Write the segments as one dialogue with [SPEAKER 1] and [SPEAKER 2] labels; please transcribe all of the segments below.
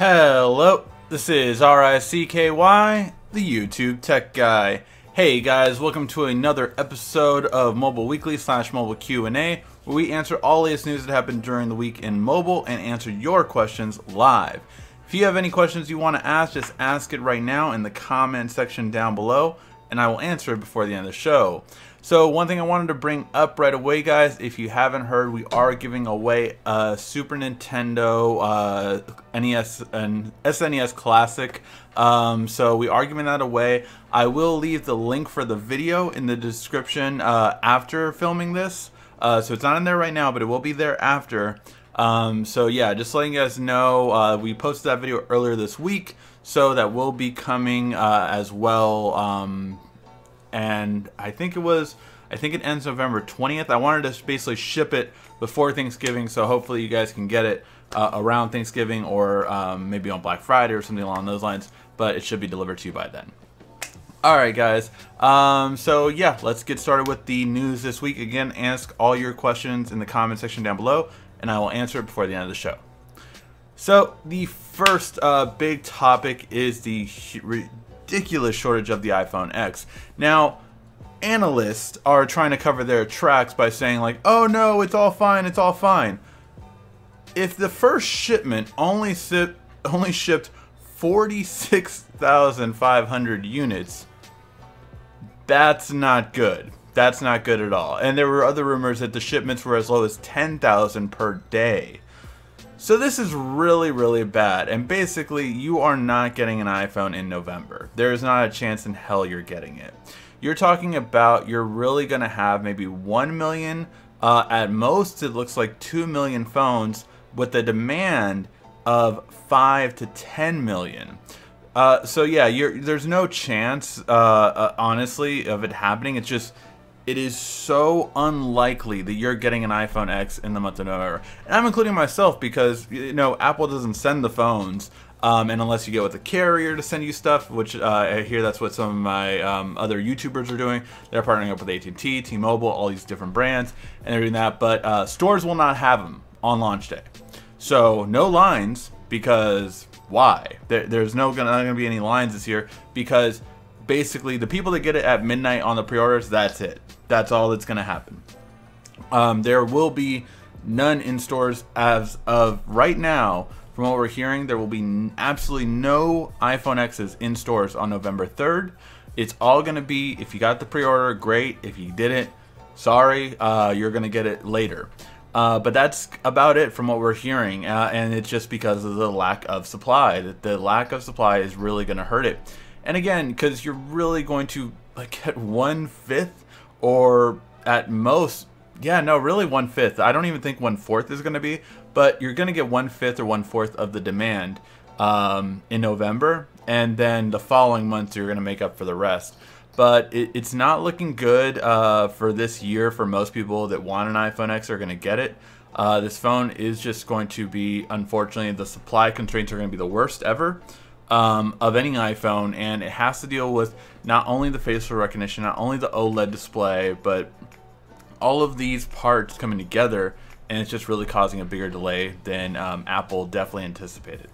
[SPEAKER 1] Hello, this is RICKY, the YouTube Tech Guy. Hey guys, welcome to another episode of Mobile Weekly / Mobile Q&A, where we answer all latest news that happened during the week in mobile and answer your questions live. If you have any questions you want to ask, just ask it right now in the comment section down below, and I will answer it before the end of the show. So one thing I wanted to bring up right away, guys, if you haven't heard, we are giving away a Super Nintendo NES and SNES Classic. So we are giving that away. I will leave the link for the video in the description after filming this. So it's not in there right now, but it will be there after. So yeah, just letting you guys know, we posted that video earlier this week, so that will be coming as well. And I think it ends November 20th. I wanted to basically ship it before Thanksgiving, so hopefully you guys can get it around Thanksgiving or maybe on Black Friday or something along those lines, but it should be delivered to you by then. Alright guys, so yeah, let's get started with the news this week. Again, ask all your questions in the comment section down below, and I will answer it before the end of the show. So the first big topic is the ridiculous shortage of the iPhone X. Now, analysts are trying to cover their tracks by saying like, oh no, it's all fine, it's all fine. If the first shipment only shipped 46,500 units, that's not good. That's not good at all. And there were other rumors that the shipments were as low as 10,000 per day. So this is really, really bad, and basically you are not getting an iPhone in November. There is not a chance in hell you're getting it. You're talking about you're really going to have maybe 1 million, at most it looks like 2 million phones with a demand of 5 to 10 million. So yeah, there's no chance, honestly, of it happening. It's just, it is so unlikely that you're getting an iPhone X in the month of November. And I'm including myself because, you know, Apple doesn't send the phones, and unless you get with a carrier to send you stuff, which I hear that's what some of my other YouTubers are doing. They're partnering up with AT&T, T-Mobile, all these different brands, and they're doing that. But stores will not have them on launch day. So no lines, because why? There's not going to be any lines this year, because basically the people that get it at midnight on the pre-orders, that's it. That's all that's going to happen. There will be none in stores as of right now. From what we're hearing, there will be absolutely no iPhone X's in stores on November 3rd. It's all going to be, if you got the pre-order, great. If you didn't, sorry, you're going to get it later. But that's about it from what we're hearing, and it's just because of the lack of supply. The lack of supply is really going to hurt it. And again, because you're really going to like get 1/5, or at most, yeah, no, really 1/5. I don't even think 1/4 is going to be, but you're going to get 1/5 or 1/4 of the demand in November, and then the following months you're going to make up for the rest. But it's not looking good for this year for most people that want an iPhone X are going to get it. This phone is just going to be, unfortunately, the supply constraints are going to be the worst ever of any iPhone, and it has to deal with not only the facial recognition, not only the OLED display, but all of these parts coming together, and it's just really causing a bigger delay than Apple definitely anticipated.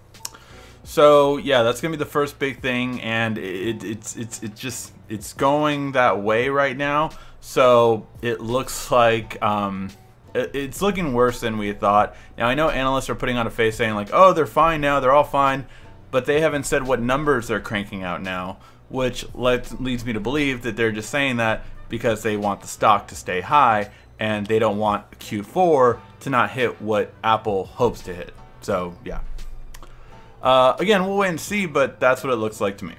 [SPEAKER 1] So yeah, that's gonna be the first big thing, and it's going that way right now. So it looks like it's looking worse than we thought. Now I know analysts are putting on a face saying like, oh, they're fine now, they're all fine, but they haven't said what numbers they're cranking out now, which leads me to believe that they're just saying that because they want the stock to stay high, and they don't want Q4 to not hit what Apple hopes to hit. So yeah. Again, we'll wait and see, but that's what it looks like to me.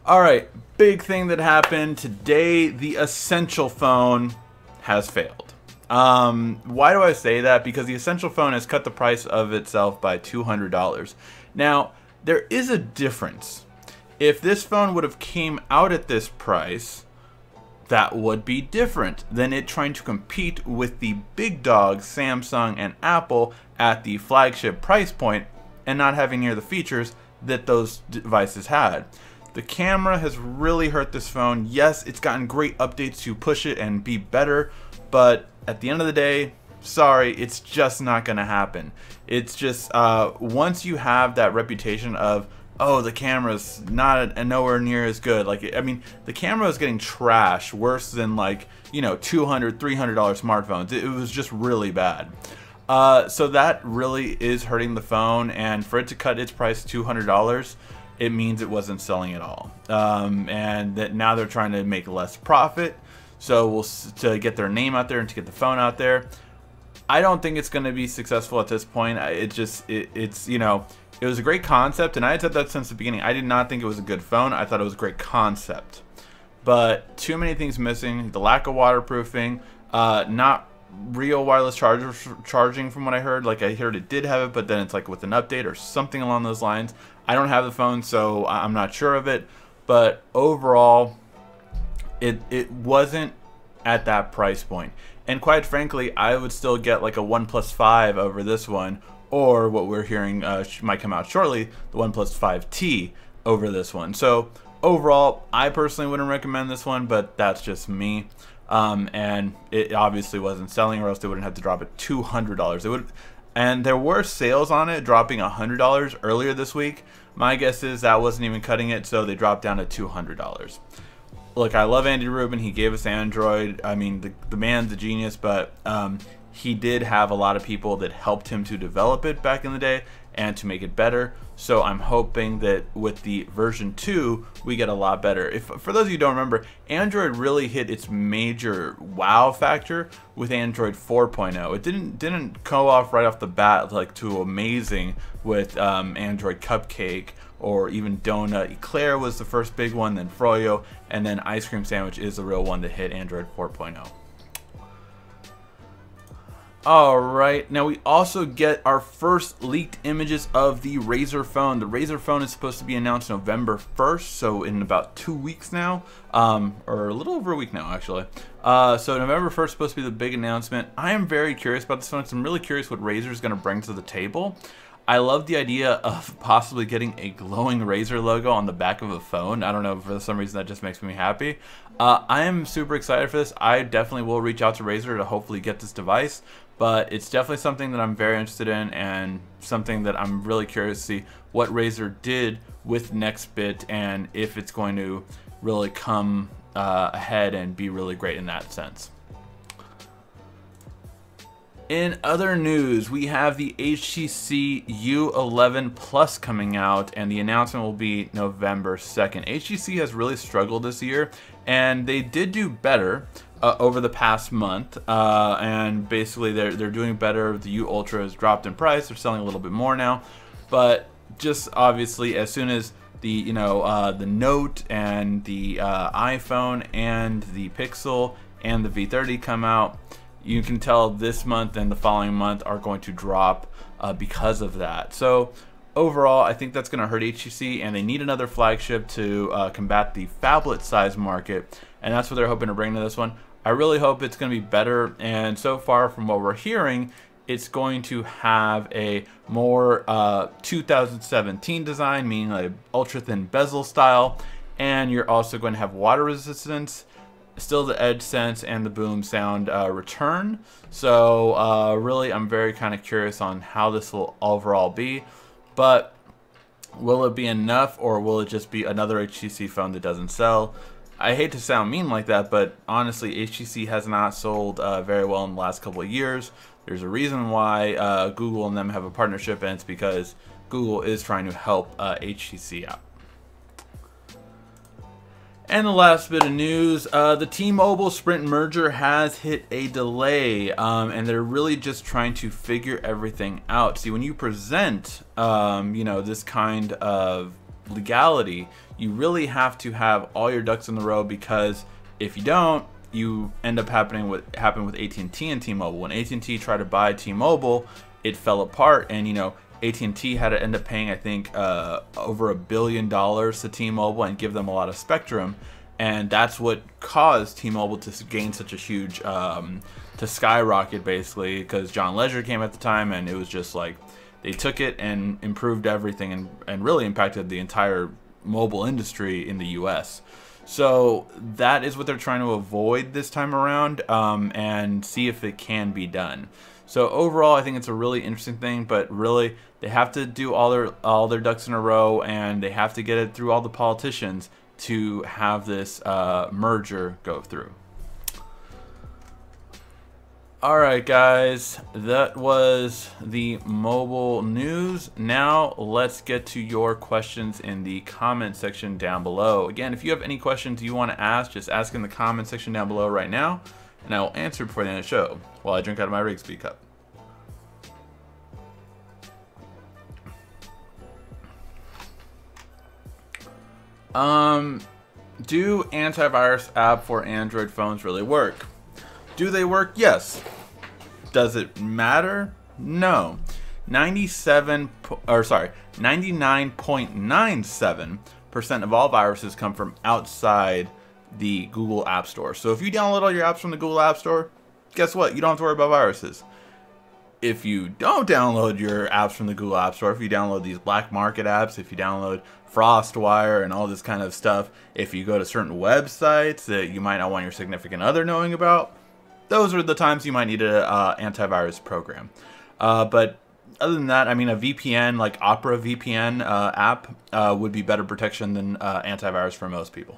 [SPEAKER 1] Alright, big thing that happened today, the Essential phone has failed. Why do I say that? Because the Essential phone has cut the price of itself by $200. Now, there is a difference. If this phone would have came out at this price, that would be different than it trying to compete with the big dogs Samsung and Apple at the flagship price point and not having near the features that those devices had. The camera has really hurt this phone. Yes, it's gotten great updates to push it and be better, but at the end of the day, Sorry, it's just not going to happen. It's just once you have that reputation of, oh, the camera's not nowhere near as good. Like, I mean, the camera was getting trashed worse than, like, you know, $200, $300 smartphones. It was just really bad. So that really is hurting the phone, and for it to cut its price $200, it means it wasn't selling at all. And that now they're trying to make less profit, so to get their name out there and to get the phone out there. I don't think it's going to be successful at this point. It's you know, it was a great concept, and I had said that since the beginning. I did not think it was a good phone. I thought it was a great concept, but too many things missing. The lack of waterproofing, not real wireless charging from what I heard. Like, I heard it did have it, but then it's like with an update or something along those lines. I don't have the phone, so I'm not sure of it, but overall it wasn't at that price point. And quite frankly, I would still get like a OnePlus 5 over this one, or what we're hearing might come out shortly, the OnePlus 5T over this one. So overall, I personally wouldn't recommend this one, but that's just me. And it obviously wasn't selling, or else they wouldn't have to drop it $200. It would, and there were sales on it dropping $100 earlier this week. My guess is that wasn't even cutting it, so they dropped down to $200. Look, I love Andy Rubin. He gave us Android. I mean, the man's a genius, but he did have a lot of people that helped him to develop it back in the day and to make it better. So I'm hoping that with the version 2, we get a lot better. If for those of you who don't remember, Android really hit its major wow factor with Android 4.0. It didn't go off right off the bat like to amazing with Android Cupcake or even Donut. Eclair was the first big one, then Froyo, and then Ice Cream Sandwich is the real one that hit Android 4.0. Alright, now we also get our first leaked images of the Razer phone. The Razer phone is supposed to be announced November 1st, so in about 2 weeks now, or a little over a week now actually. So November 1st is supposed to be the big announcement. I am very curious about this phone. I'm really curious what Razer is going to bring to the table. I love the idea of possibly getting a glowing Razer logo on the back of a phone. I don't know, for some reason that just makes me happy. I am super excited for this. I definitely will reach out to Razer to hopefully get this device, but it's definitely something that I'm very interested in and something that I'm really curious to see what Razer did with Nextbit and if it's going to really come ahead and be really great in that sense. In other news, we have the HTC U11 Plus coming out, and the announcement will be November 2nd. HTC has really struggled this year, and they did do better over the past month, and basically they're doing better. The U Ultra has dropped in price. They're selling a little bit more now, but just obviously as soon as the the Note and the iPhone and the Pixel and the V30 come out, you can tell this month and the following month are going to drop because of that. So overall, I think that's going to hurt HTC, and they need another flagship to combat the phablet size market, and that's what they're hoping to bring to this one. I really hope it's going to be better, and so far from what we're hearing, it's going to have a more 2017 design, meaning like ultra thin bezel style, and you're also going to have water resistance, still the edge sense and the boom sound return. So really I'm very kind of curious on how this will overall be, but will it be enough, or will it just be another HTC phone that doesn't sell? I hate to sound mean like that, but honestly HTC has not sold very well in the last couple of years. There's a reason why Google and them have a partnership, and it's because Google is trying to help HTC out. And the last bit of news, the T-Mobile Sprint merger has hit a delay, and they're really just trying to figure everything out. See, when you present, this kind of legality, you really have to have all your ducks in the row, because if you don't, you end up happened with AT&T and T-Mobile. When AT&T tried to buy T-Mobile, it fell apart, and AT&T had to end up paying, I think, over $1 billion to T-Mobile and give them a lot of spectrum, and that's what caused T-Mobile to gain such a huge, to skyrocket basically, because John Legere came at the time, and it was just like they took it and improved everything and really impacted the entire mobile industry in the US. So that is what they're trying to avoid this time around, and see if it can be done. So overall, I think it's a really interesting thing, but really they have to do all their ducks in a row, and they have to get it through all the politicians to have this merger go through. Alright guys, that was the mobile news. Now let's get to your questions in the comment section down below. Again, if you have any questions you want to ask, just ask in the comment section down below right now, and I will answer before the end of the show while I drink out of my BigSpeed cup. Do antivirus app for Android phones really work? Do they work? Yes. Does it matter? No. 99.97% of all viruses come from outside the Google App Store. So if you download all your apps from the Google App Store, guess what? You don't have to worry about viruses. If you don't download your apps from the Google App Store, if you download these black market apps, if you download FrostWire and all this kind of stuff, if you go to certain websites that you might not want your significant other knowing about, those are the times you might need an antivirus program. But other than that, I mean, a VPN like Opera VPN app would be better protection than antivirus for most people.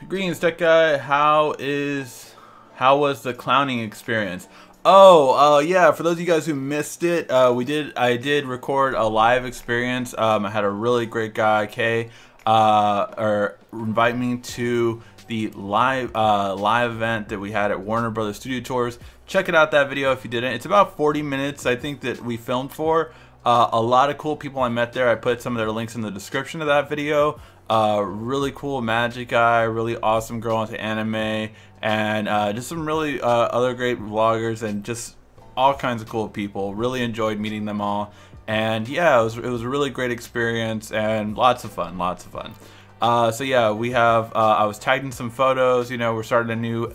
[SPEAKER 1] Greetings, Tech Guy. How was the clowning experience? Yeah, for those of you guys who missed it, I did record a live experience. I had a really great guy, Kay, invite me to the live event that we had at Warner Brothers Studio Tours. Check it out, that video, if you didn't. It's about 40 minutes, I think, that we filmed for. A lot of cool people I met there. I put some of their links in the description of that video. Really cool magic guy, really awesome girl into anime, and just some really other great vloggers, and just all kinds of cool people. Really enjoyed meeting them all, and yeah, it was a really great experience and lots of fun, so yeah, we have I was tagged in some photos. You know, we're starting a new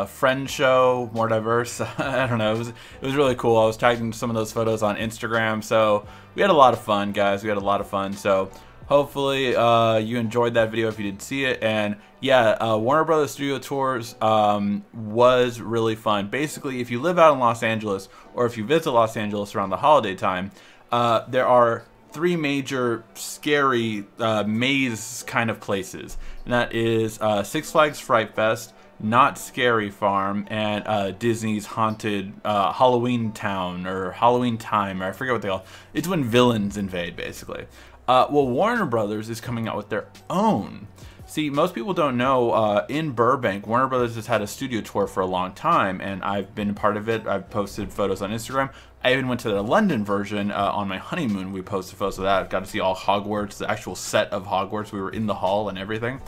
[SPEAKER 1] friend show, more diverse. I don't know, it was really cool. I was tagged in some of those photos on Instagram, so we had a lot of fun, guys. We had a lot of fun. So hopefully you enjoyed that video if you did see it. And yeah, Warner Brothers Studio Tours was really fun. Basically, if you live out in Los Angeles, or if you visit Los Angeles around the holiday time, there are 3 major scary maze kind of places, and that is Six Flags Fright Fest, Not Scary Farm, and Disney's Haunted Halloween Town, or Halloween Time, or I forget what they call it. It's when villains invade, basically. Well, Warner Brothers is coming out with their own. See, most people don't know, in Burbank, Warner Brothers has had a studio tour for a long time, and I've been a part of it. I've posted photos on Instagram. I even went to the London version on my honeymoon. We posted photos of that. Got to see all Hogwarts, the actual set of Hogwarts. We were in the hall and everything.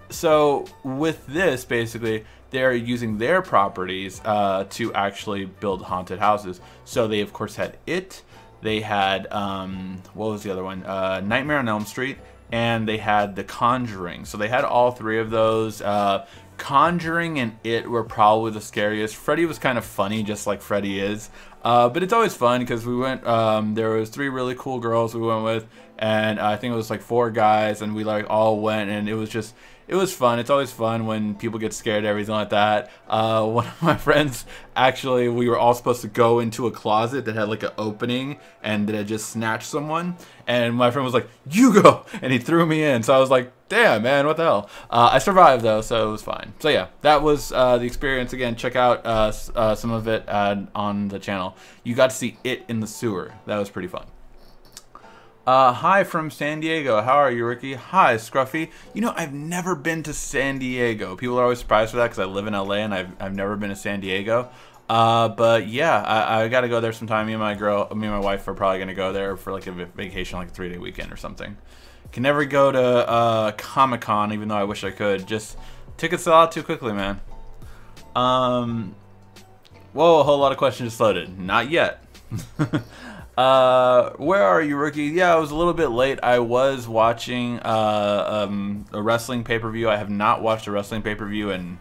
[SPEAKER 1] So with this, basically, they're using their properties to actually build haunted houses. So they, of course, had It. They had, what was the other one? Nightmare on Elm Street. And they had The Conjuring. So they had all 3 of those. Conjuring and It were probably the scariest. Freddy was kind of funny, just like Freddy is. But it's always fun because we went, there was 3 really cool girls we went with, and I think it was like 4 guys, and we like all went, and it was fun. It's always fun when people get scared, everything like that. One of my friends, actually, we were all supposed to go into a closet that had like an opening, and that had just snatched someone, and my friend was like, "You go," and he threw me in. So I was like, damn, man, what the hell? I survived, though, so it was fine. So yeah, that was the experience. Again, check out some of it on the channel. You got to see It in the sewer. That was pretty fun. Hi from San Diego. How are you, Ricky? Hi, Scruffy. You know, I've never been to San Diego. People are always surprised for that because I live in LA and I've never been to San Diego. But yeah, I got to go there sometime. Me and my wife are probably going to go there for like a vacation, like a 3-day weekend or something. Can never go to Comic-Con, even though I wish I could. Just tickets sell out too quickly, man. Whoa, a whole lot of questions just loaded. Not yet. Where are you, Rookie? Yeah, I was a little bit late. I was watching a wrestling pay-per-view. I have not watched a wrestling pay-per-view in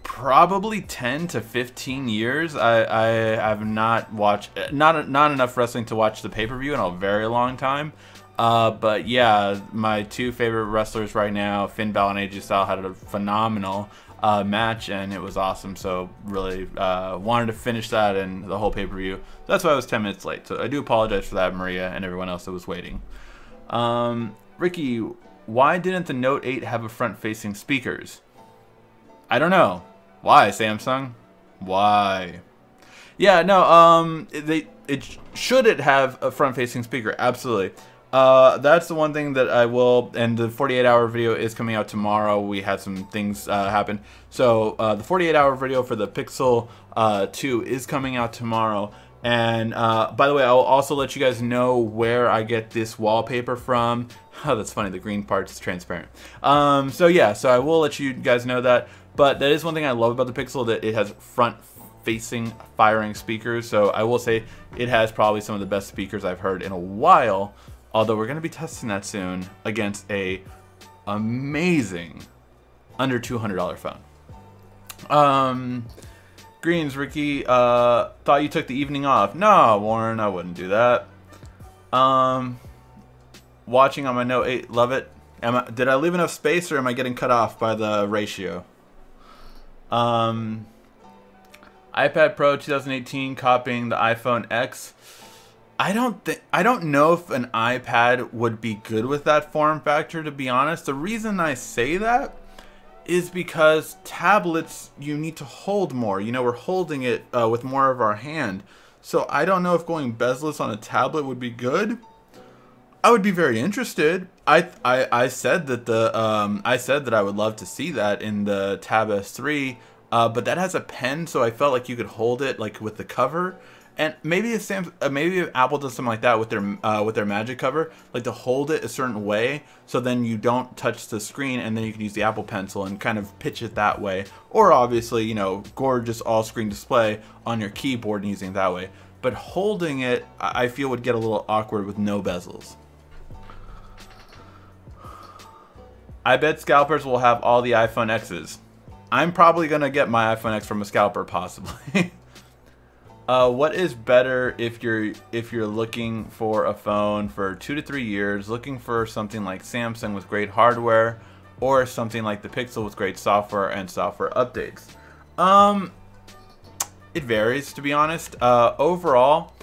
[SPEAKER 1] probably 10 to 15 years. I have not watched not enough wrestling to watch the pay-per-view in a very long time. But yeah, my 2 favorite wrestlers right now, Finn Balor and AJ Styles, had a phenomenal. match, and it was awesome. So really wanted to finish that and the whole pay-per-view. That's why I was 10 minutes late. So I do apologize for that, Maria, and everyone else that was waiting. Ricky, why didn't the Note 8 have a front-facing speakers? I don't know. Why, Samsung? Why? Yeah, no, should it have a front-facing speaker? Absolutely. That's the one thing that I will, and the 48-hour video is coming out tomorrow. We had some things happen. So the 48-hour video for the Pixel 2 is coming out tomorrow. And by the way, I'll also let you guys know where I get this wallpaper from. Oh, that's funny, the green part's transparent. So yeah, so I will let you guys know that. But that is one thing I love about the Pixel, that it has front-facing firing speakers. So I will say it has probably some of the best speakers I've heard in a while. Although we're going to be testing that soon against a amazing under $200 phone. Greens, Ricky, thought you took the evening off. No, Warren, I wouldn't do that. Watching on my Note 8, love it. Did I leave enough space, or am I getting cut off by the ratio? iPad Pro 2018 copying the iPhone X. I don't know if an iPad would be good with that form factor, to be honest. The reason I say that is because tablets, you need to hold more. You know, we're holding it with more of our hand. So I don't know if going bezel-less on a tablet would be good. I would be very interested. I said that I said that I would love to see that in the Tab S3, but that has a pen, so I felt like you could hold it like with the cover. And maybe if maybe if Apple does something like that with their Magic cover, like to hold it a certain way, so then you don't touch the screen, and then you can use the Apple Pencil and kind of pitch it that way. Or obviously, you know, gorgeous all-screen display on your keyboard and using it that way. But holding it, I feel, would get a little awkward with no bezels. I bet scalpers will have all the iPhone X's. I'm probably gonna get my iPhone X from a scalper, possibly. What is better if you're looking for a phone for 2 to 3 years, looking for something like Samsung with great hardware, or something like the Pixel with great software and software updates? It varies, to be honest. Overall,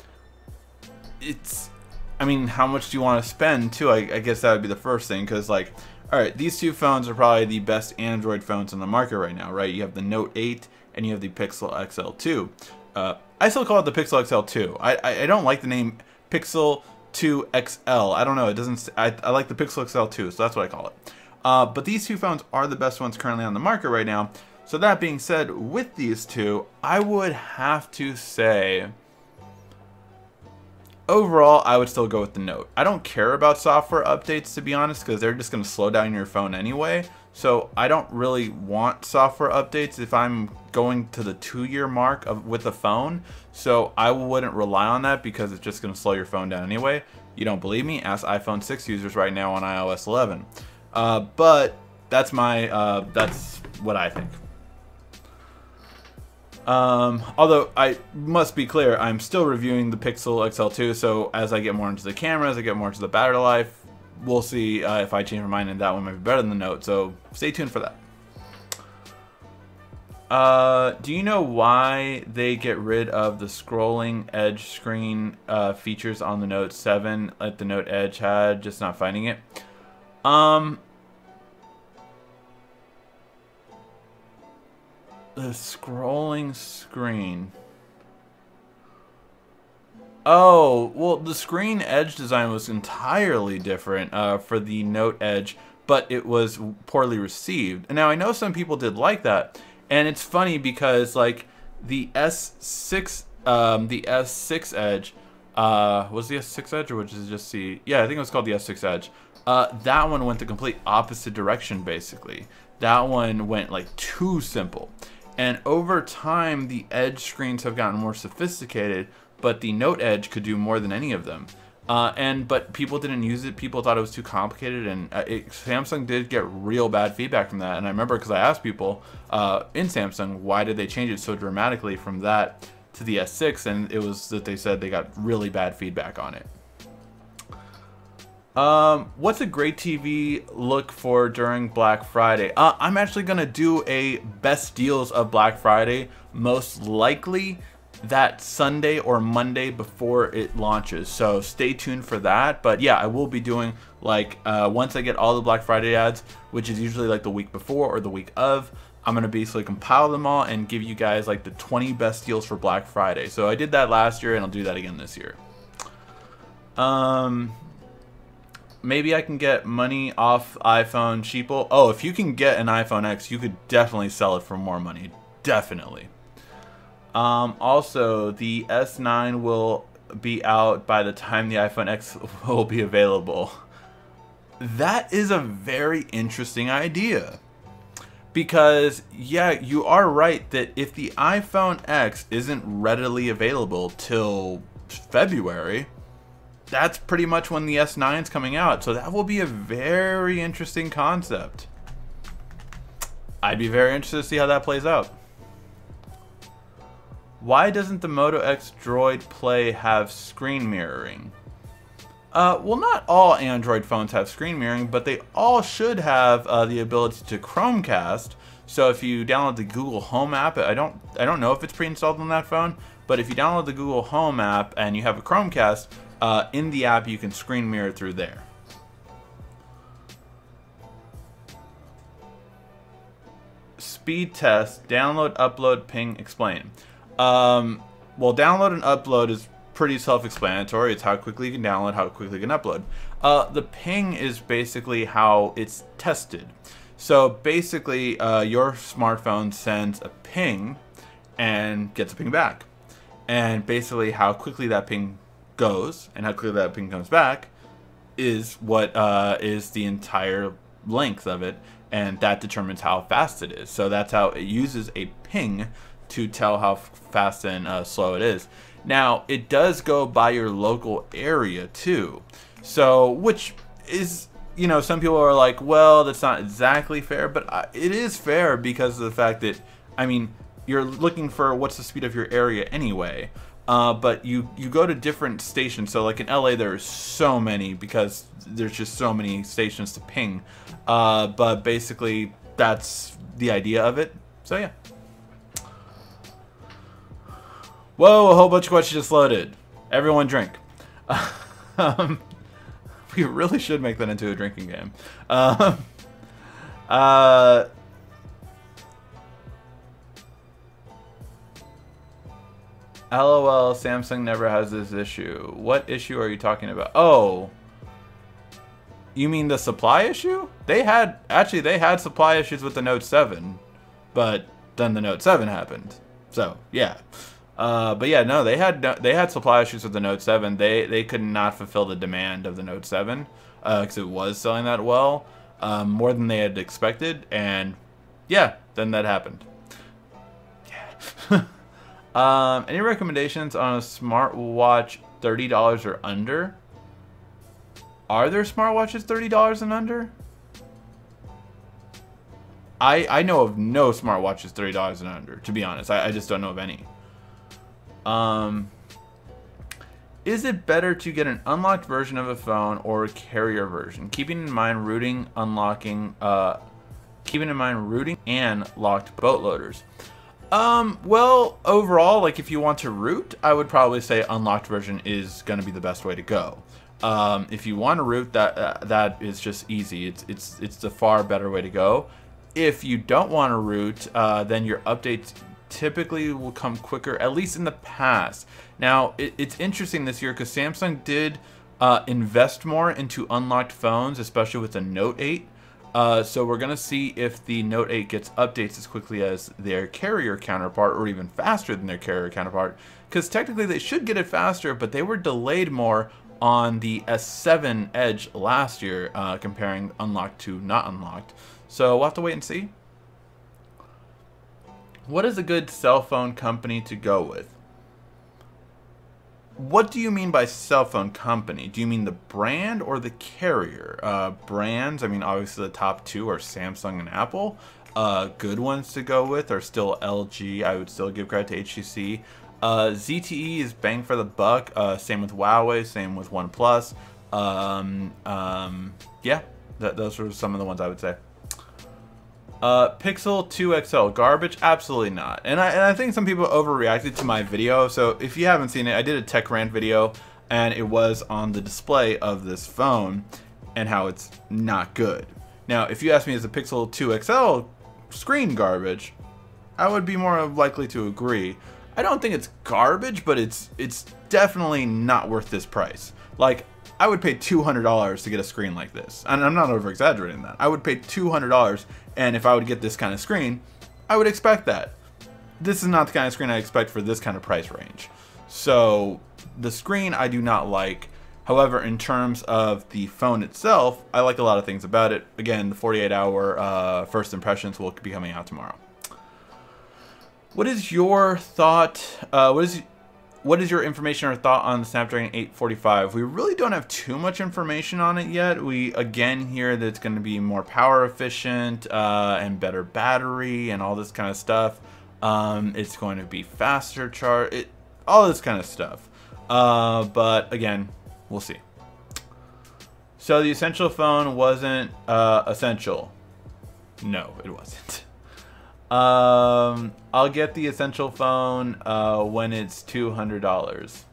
[SPEAKER 1] I mean, how much do you want to spend too? I guess that would be the first thing, because like, all right, these two phones are probably the best Android phones on the market right now, right? You have the Note 8 and you have the Pixel XL2. I still call it the Pixel XL2. I don't like the name Pixel 2 XL. I don't know. It doesn't. I like the Pixel XL2, so that's what I call it. But these two phones are the best ones currently on the market right now. So that being said, with these two, I would have to say, overall, I would still go with the Note. I don't care about software updates, to be honest, because they're just going to slow down your phone anyway. So I don't really want software updates if I'm going to the 2-year mark with a phone. So I wouldn't rely on that, because it's just going to slow your phone down anyway. You don't believe me? Ask iPhone 6 users right now on iOS 11. But that's that's what I think. Although I must be clear, I'm still reviewing the Pixel XL2, so as I get more into the camera, as I get more into the battery life, we'll see if I change my mind, and that one might be better than the Note, so stay tuned for that. Do you know why they get rid of the scrolling edge screen features on the Note 7 like the Note Edge had? Just not finding it. The scrolling screen. Oh, well, the screen edge design was entirely different for the Note Edge, but it was poorly received. And now I know some people did like that, and it's funny because like the S6 Edge, was the S6 Edge, or was it just the? Yeah, I think it was called the S6 Edge. That one went the complete opposite direction, basically. That one went like too simple. And over time, the Edge screens have gotten more sophisticated, but the Note Edge could do more than any of them. But people didn't use it. People thought it was too complicated, and Samsung did get real bad feedback from that. And I remember because I asked people in Samsung, why did they change it so dramatically from that to the S6, and it was that they said they got really bad feedback on it. What's a great TV look for during Black Friday? I'm actually gonna do a best deals of Black Friday, most likely that Sunday or Monday before it launches. So stay tuned for that. But yeah, I will be doing like once I get all the Black Friday ads, which is usually like the week before or the week of, I'm gonna basically compile them all and give you guys like the 20 best deals for Black Friday. So I did that last year and I'll do that again this year. Maybe I can get money off iPhone sheeple. Oh, if you can get an iPhone X, you could definitely sell it for more money. Definitely. Also, the S9 will be out by the time the iPhone X will be available. That is a very interesting idea. Because, yeah, you are right that if the iPhone X isn't readily available till February, that's pretty much when the S9 is coming out. So that will be a very interesting concept. I'd be very interested to see how that plays out. Why doesn't the Moto X Droid Play have screen mirroring? Well, not all Android phones have screen mirroring, but they all should have the ability to Chromecast. So if you download the Google Home app, I don't know if it's pre-installed on that phone, but if you download the Google Home app and you have a Chromecast, in the app you can screen mirror through there. Speed test, download, upload, ping, explain. Well, download and upload is pretty self-explanatory. It's how quickly you can download, how quickly you can upload. The ping is basically how it's tested. So basically, your smartphone sends a ping and gets a ping back. And basically how quickly that ping goes and how quickly that ping comes back is what is the entire length of it, and that determines how fast it is. So that's how it uses a ping to tell how fast and slow it is. Now, it does go by your local area too. So, which is, you know, some people are like, well, that's not exactly fair, but it is fair because of the fact that, I mean, you're looking for what's the speed of your area anyway. But you go to different stations. So like in LA, there's so many because there's just so many stations to ping. But basically, that's the idea of it. So yeah. Whoa, a whole bunch of questions just loaded. Everyone drink. We really should make that into a drinking game. LOL, Samsung never has this issue. What issue are you talking about? Oh, you mean the supply issue? They had supply issues with the Note 7, but then the Note 7 happened. So yeah, but yeah, no, they had supply issues with the Note 7. They could not fulfill the demand of the Note 7 because it was selling that well, more than they had expected, and yeah, then that happened. Yeah. Any recommendations on a smartwatch $30 or under? Are there smartwatches $30 and under? I know of no smartwatches $30 and under, to be honest. I just don't know of any. Is it better to get an unlocked version of a phone or a carrier version? Keeping in mind rooting and locked bootloaders. Well, overall, like if you want to root, I would probably say unlocked version is going to be the best way to go. If you want to root, that is just easy. It's the far better way to go. If you don't want to root, then your updates typically will come quicker, at least in the past. Now, it's interesting this year because Samsung did invest more into unlocked phones, especially with the Note 8. So we're going to see if the Note 8 gets updates as quickly as their carrier counterpart, or even faster than their carrier counterpart. Because technically they should get it faster, but they were delayed more on the S7 Edge last year, comparing unlocked to not unlocked. So we'll have to wait and see. What is a good cell phone company to go with? What do you mean by cell phone company? Do you mean the brand or the carrier? Brands, I mean, obviously the top two are Samsung and Apple. Good ones to go with are still LG. I would still give credit to HTC. ZTE is bang for the buck. Same with Huawei, same with OnePlus. Yeah, those are some of the ones I would say. Pixel 2 XL, garbage? Absolutely not. And I think some people overreacted to my video. So if you haven't seen it, I did a tech rant video, and it was on the display of this phone and how it's not good. Now, if you ask me, is the Pixel 2 XL screen garbage? I would be more likely to agree. I don't think it's garbage, but it's definitely not worth this price. Like, I would pay $200 to get a screen like this. And I'm not over exaggerating that. I would pay $200, and if I would get this kind of screen, I would expect that. This is not the kind of screen I expect for this kind of price range. So the screen I do not like. However, in terms of the phone itself, I like a lot of things about it. Again, the 48-hour first impressions will be coming out tomorrow. What is your thought? What is your information or thought on the Snapdragon 845? We really don't have too much information on it yet. We again hear that it's going to be more power efficient and better battery and all this kind of stuff. It's going to be faster charge, all this kind of stuff. But again, we'll see. So the Essential phone wasn't essential. No, it wasn't. I'll get the Essential phone when it's $200.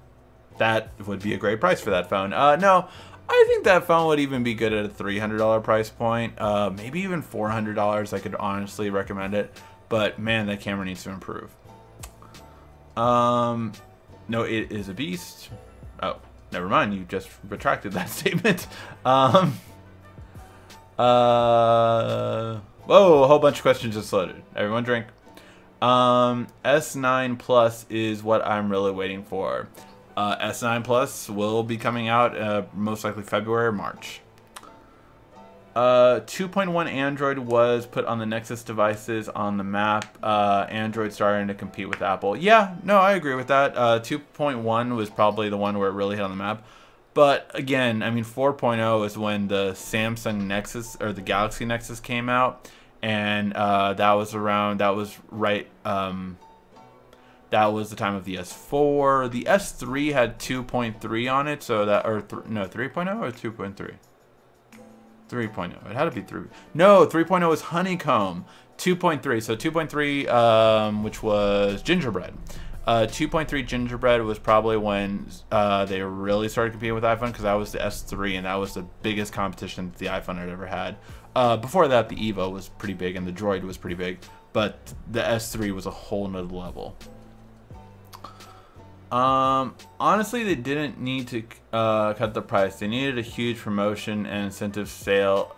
[SPEAKER 1] That would be a great price for that phone. No, I think that phone would even be good at a $300 price point. Maybe even $400. I could honestly recommend it. But man, that camera needs to improve. No, it is a beast. Oh, never mind. You just retracted that statement. Whoa, a whole bunch of questions just loaded. Everyone drink. S9 Plus is what I'm really waiting for. S9 Plus will be coming out most likely February or March. 2.1 Android was put on the Nexus devices on the map. Android starting to compete with Apple. Yeah, no, I agree with that. 2.1 was probably the one where it really hit on the map. But again, I mean, 4.0 is when the Samsung Nexus or the Galaxy Nexus came out, and that was right. That was the time of the S4. The S3 had 2.3 on it, so that no 3.0 or 2.3. 3.0. It had to be 3. No, 3.0 was Honeycomb. 2.3. So 2.3, which was Gingerbread. 2.3 Gingerbread was probably when they really started competing with iPhone, because that was the S3 and that was the biggest competition that the iPhone had ever had. Before that, the Evo was pretty big and the Droid was pretty big, but the S3 was a whole nother level. Honestly, they didn't need to cut the price. They needed a huge promotion and incentive sales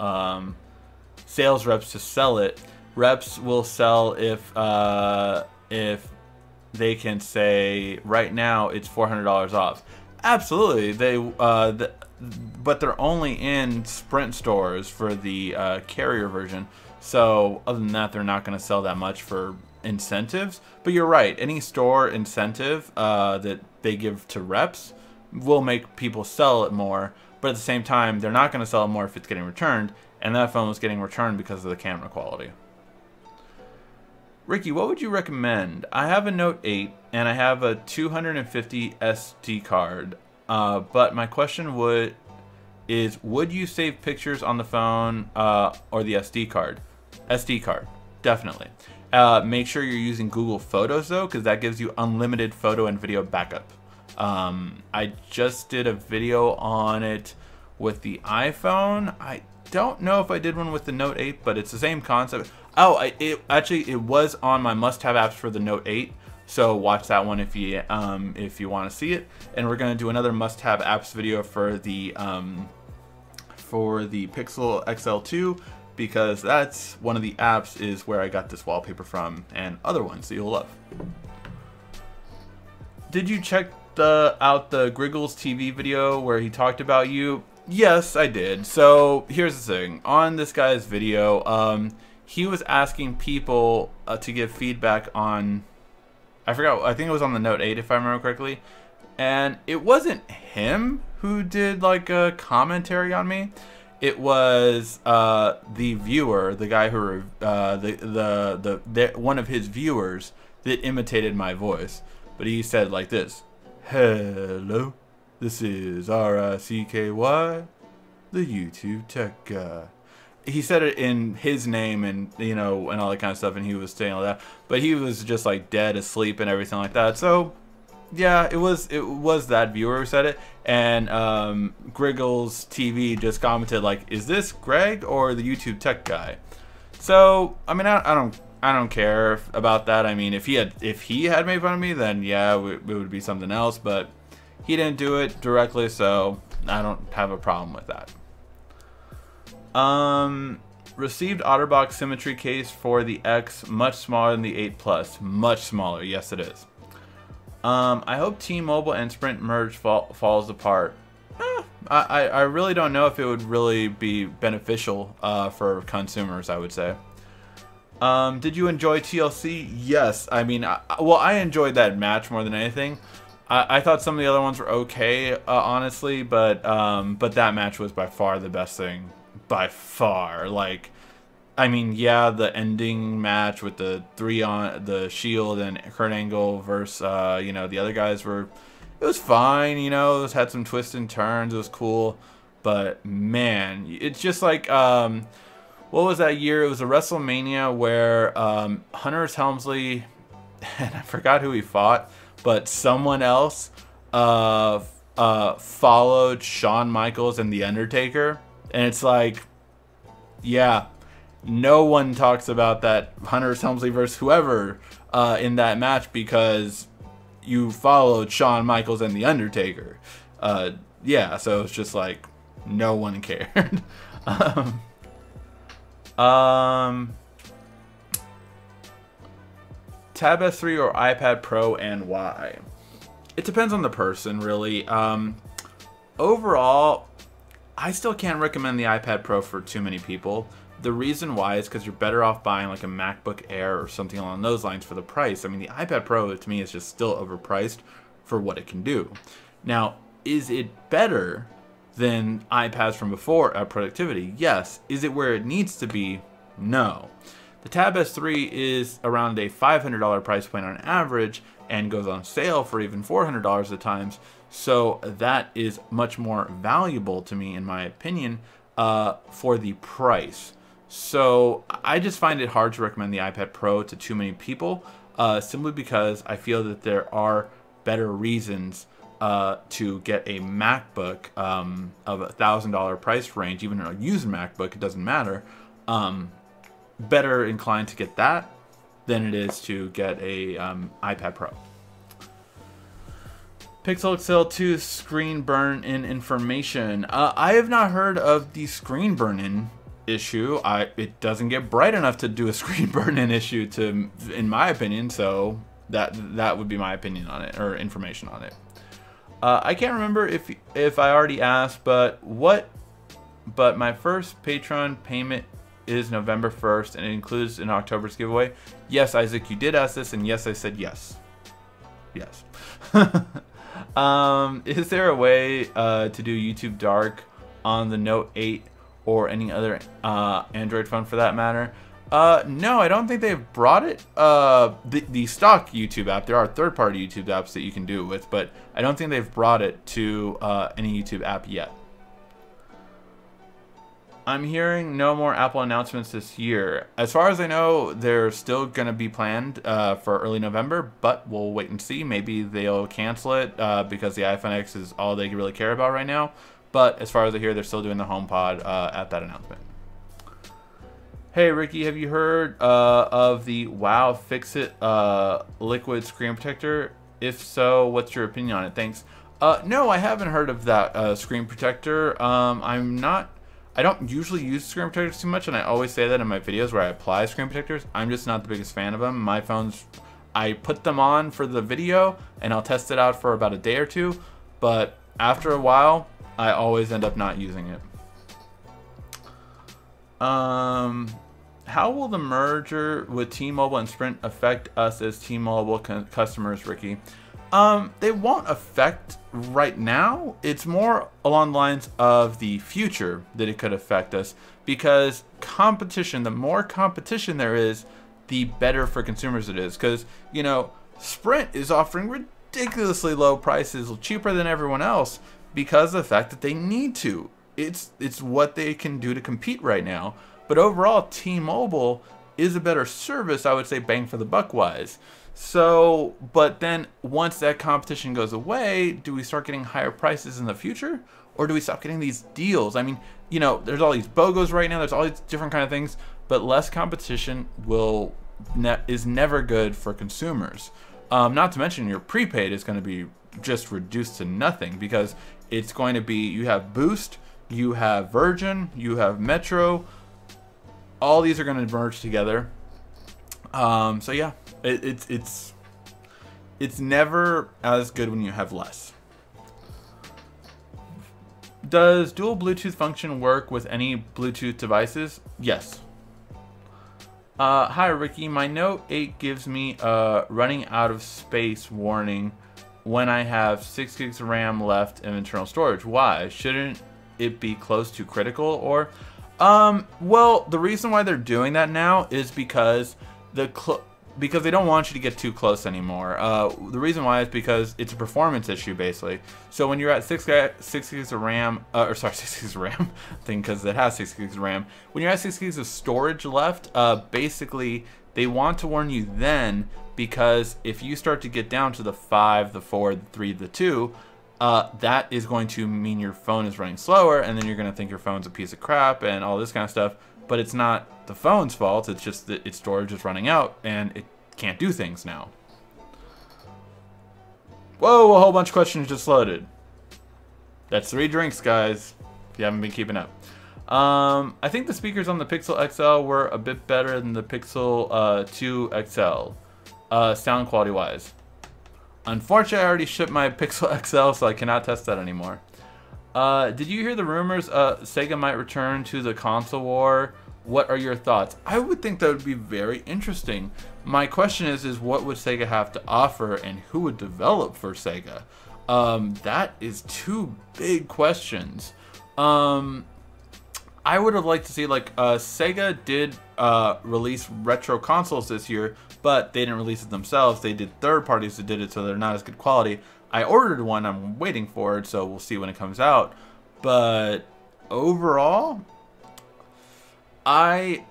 [SPEAKER 1] reps to sell it. Reps will sell if they can say right now it's $400 off. Absolutely, but they're only in Sprint stores for the carrier version. So other than that, they're not going to sell that much for incentives. But you're right, any store incentive that they give to reps will make people sell it more. But at the same time, they're not going to sell it more if it's getting returned. And that phone was getting returned because of the camera quality. Ricky, what would you recommend? I have a Note 8 and I have a 250 SD card. But my question would you save pictures on the phone or the SD card? SD card, definitely. Make sure you're using Google Photos though, because that gives you unlimited photo and video backup. I just did a video on it with the iPhone. I don't know if I did one with the Note 8, but it's the same concept. Oh, it was on my must-have apps for the Note 8. So watch that one if you want to see it. And we're gonna do another must-have apps video for the Pixel XL2, because that's one of the apps is where I got this wallpaper from, and other ones that you'll love. Did you check out the Griggles TV video where he talked about you? Yes, I did. So here's the thing. On this guy's video, he was asking people to give feedback on, I forgot, I think it was on the Note 8 if I remember correctly. And it wasn't him who did like a commentary on me. It was the viewer, the guy who, one of his viewers that imitated my voice. But he said like this: "Hello, This is RICKY, the YouTube Tech Guy. He said it in his name and, you know, and all that kind of stuff, and he was saying all that. But he was just, like, dead asleep and everything like that. So, yeah, it was that viewer who said it. And Griggles TV just commented, like, is this Greg or the YouTube Tech Guy? So, I mean, I don't care about that. I mean, if he had made fun of me, then yeah, it would be something else. But he didn't do it directly, so I don't have a problem with that. Received OtterBox Symmetry case for the X, much smaller than the 8 Plus. Much smaller, yes it is. I hope T-Mobile and Sprint merge falls apart. I really don't know if it would really be beneficial for consumers, I would say. Did you enjoy TLC? Yes. I mean, well, I enjoyed that match more than anything. I thought some of the other ones were okay, honestly, but that match was by far the best thing. By far. Like, I mean, yeah, the ending match with the 3 on the Shield and Kurt Angle versus, you know, the other guys were, it was fine, you know, it had some twists and turns, it was cool, but man, it's just like, what was that year? It was a WrestleMania where, Hunter Helmsley, and I forgot who he fought, but someone else, followed Shawn Michaels and The Undertaker, and it's like, yeah, no one talks about that Hunter Helmsley versus whoever in that match because you followed Shawn Michaels and The Undertaker. Yeah, so it's just like no one cared. Tab S3 or iPad Pro and why? It depends on the person, really. Overall, I still can't recommend the iPad Pro for too many people. The reason why is because you're better off buying like a MacBook Air or something along those lines for the price. I mean, the iPad Pro to me is just still overpriced for what it can do. Now, is it better than iPads from before at productivity? Yes. Is it where it needs to be? No. The Tab S3 is around a $500 price point on average and goes on sale for even $400 at times. So that is much more valuable to me, in my opinion, for the price. So I just find it hard to recommend the iPad Pro to too many people, simply because I feel that there are better reasons to get a MacBook of $1,000 price range, even a used MacBook, it doesn't matter. Better inclined to get that than it is to get a iPad Pro. Pixel XL 2 screen burn-in information. I have not heard of the screen burn-in issue. It doesn't get bright enough to do a screen burn-in issue, in my opinion. So that would be my opinion on it, or information on it. I can't remember if I already asked, but my first Patreon payment is November 1st, and it includes an October's giveaway. Yes, Isaac, you did ask this, and yes, I said yes. Yes. Is there a way to do YouTube Dark on the Note 8 or any other Android phone for that matter? No, I don't think they've brought it. The stock YouTube app, there are third-party YouTube apps that you can do it with, but I don't think they've brought it to any YouTube app yet. I'm hearing no more Apple announcements this year. As far as I know, they're still going to be planned for early November, but we'll wait and see. Maybe they'll cancel it because the iPhone X is all they really care about right now. But as far as I hear, they're still doing the HomePod at that announcement. Hey, Ricky, have you heard of the Wow Fix-It liquid screen protector? If so, what's your opinion on it? Thanks. No, I haven't heard of that screen protector. I don't usually use screen protectors too much, and I always say that in my videos where I apply screen protectors. I'm just not the biggest fan of them. My phones, I put them on for the video, and I'll test it out for about a day or two, but after a while, I always end up not using it. How will the merger with T-Mobile and Sprint affect us as T-Mobile customers, Ricky? They won't affect right now. It's more along the lines of the future that it could affect us, because competition, the more competition there is, the better for consumers it is. Because, you know, Sprint is offering ridiculously low prices, cheaper than everyone else, because of the fact that they need to. It's what they can do to compete right now. But overall, T-Mobile is a better service, I would say, bang for the buck wise. So, but then once that competition goes away, do we start getting higher prices in the future? Or do we stop getting these deals? I mean, you know, there's all these BOGOs right now, there's all these different kind of things, but less competition is never good for consumers. Not to mention your prepaid is going to be just reduced to nothing, because it's going to be, you have Boost, you have Virgin, you have Metro, all these are going to merge together. So yeah, it's never as good when you have less. Does dual Bluetooth function work with any Bluetooth devices? Yes. Hi Ricky, my Note 8 gives me a running out of space warning when I have 6 gigs of RAM left in internal storage. Why? Shouldn't it be close to critical? Or well, the reason why they're doing that now is because because they don't want you to get too close anymore. The reason why is because it's a performance issue, basically. So when you're at 6 gigs of RAM, or sorry, 6 gigs of RAM, because it has 6 gigs of RAM. When you're at 6 gigs of storage left, basically they want to warn you then, because if you start to get down to the 5, the 4, the 3, the 2, that is going to mean your phone is running slower, and then you're going to think your phone's a piece of crap and all this kind of stuff. But it's not the phone's fault, it's just that its storage is running out and it can't do things now. Whoa, a whole bunch of questions just loaded. That's 3 drinks, guys, if you haven't been keeping up. I think the speakers on the Pixel XL were a bit better than the Pixel 2 XL, sound quality wise. Unfortunately, I already shipped my Pixel XL, so I cannot test that anymore. Did you hear the rumors Sega might return to the console war? What are your thoughts? I would think that would be very interesting. My question is what would Sega have to offer, and who would develop for Sega? That is 2 big questions. I would have liked to see, like, Sega did release retro consoles this year, but they didn't release it themselves. They did third parties that did it, so they're not as good quality. I ordered one, I'm waiting for it, so we'll see when it comes out. But overall, I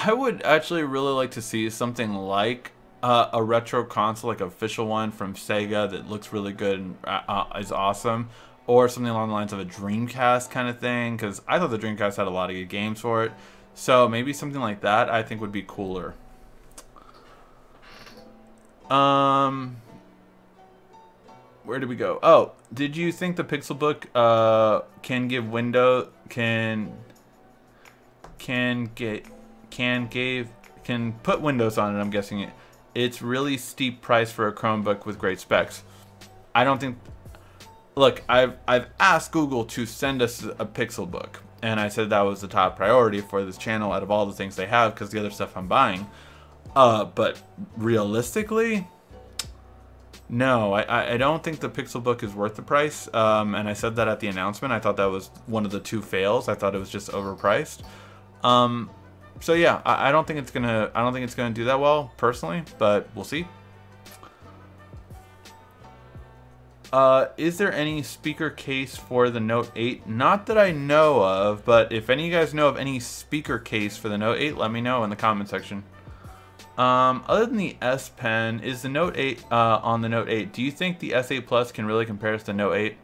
[SPEAKER 1] would actually really like to see something like a retro console, like an official one from Sega that looks really good and is awesome. Or something along the lines of a Dreamcast kind of thing, because I thought the Dreamcast had a lot of good games for it. So maybe something like that I think would be cooler. Where did we go? Oh, did you think the Pixelbook can give window can put Windows on it? I'm guessing it. It's really steep price for a Chromebook with great specs. I don't think. Look, I've asked Google to send us a Pixelbook, and I said that was the top priority for this channel out of all the things they have, because the other stuff I'm buying. But realistically, no, I don't think the Pixelbook is worth the price. And I said that at the announcement. I thought that was one of the 2 fails. I thought it was just overpriced. So yeah, I don't think it's gonna do that well personally, but we'll see. Is there any speaker case for the Note 8? Not that I know of, but if any of you guys know of any speaker case for the Note 8, let me know in the comment section. Other than the S Pen, is the Note 8 on the Note 8? Do you think the S8 Plus can really compare to the Note 8?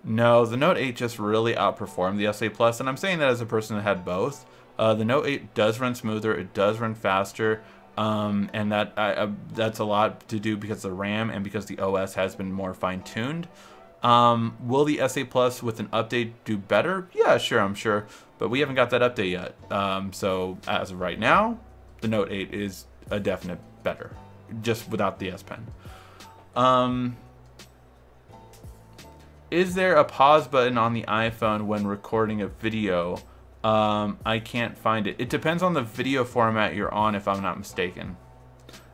[SPEAKER 1] No, the Note 8 just really outperformed the S8 Plus, and I'm saying that as a person that had both. The Note 8 does run smoother, it does run faster. And that's a lot to do because of the RAM and because the OS has been more fine-tuned. Will the S8 Plus with an update do better? Yeah, sure, I'm sure. But we haven't got that update yet. So as of right now, the Note 8 is a definite better, just without the S Pen. Is there a pause button on the iPhone when recording a video? I can't find it. It depends on the video format you're on, if I'm not mistaken.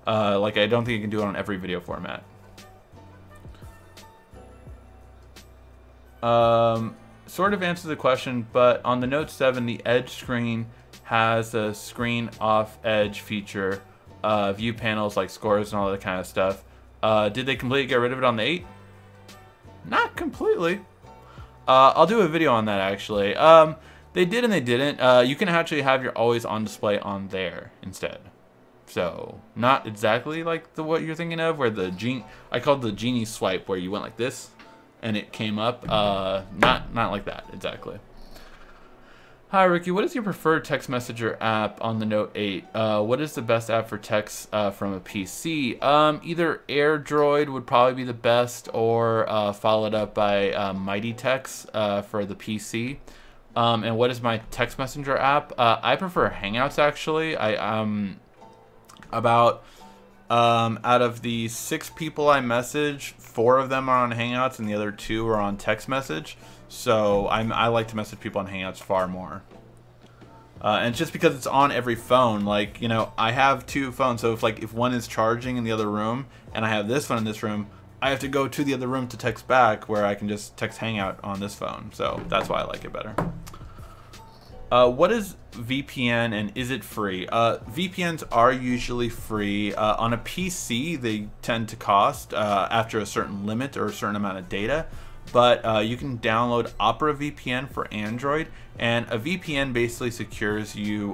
[SPEAKER 1] Like, I don't think you can do it on every video format. Sort of answers the question, but on the Note 7, the Edge screen has a screen off Edge feature, view panels like scores and all that kind of stuff. Did they completely get rid of it on the 8? Not completely. I'll do a video on that actually. They did and they didn't. You can actually have your always on display on there instead. So not exactly like what you're thinking of, where I called the genie swipe, where you went like this and it came up. Not like that exactly. Hi Ricky, what is your preferred text messenger app on the Note 8? What is the best app for text from a PC? Either AirDroid would probably be the best, or followed up by Mighty Text for the PC. And what is my text messenger app? I prefer Hangouts actually. Out of the 6 people I message, 4 of them are on Hangouts and the other 2 are on text message. So I like to message people on Hangouts far more. And it's just because it's on every phone. Like, you know, I have 2 phones, so if one is charging in the other room and I have this one in this room, I have to go to the other room to text back, where I can just text Hangout on this phone. So that's why I like it better. What is VPN and is it free? VPNs are usually free. On a PC, they tend to cost after a certain limit or a certain amount of data. But you can download Opera VPN for Android, and a VPN basically secures you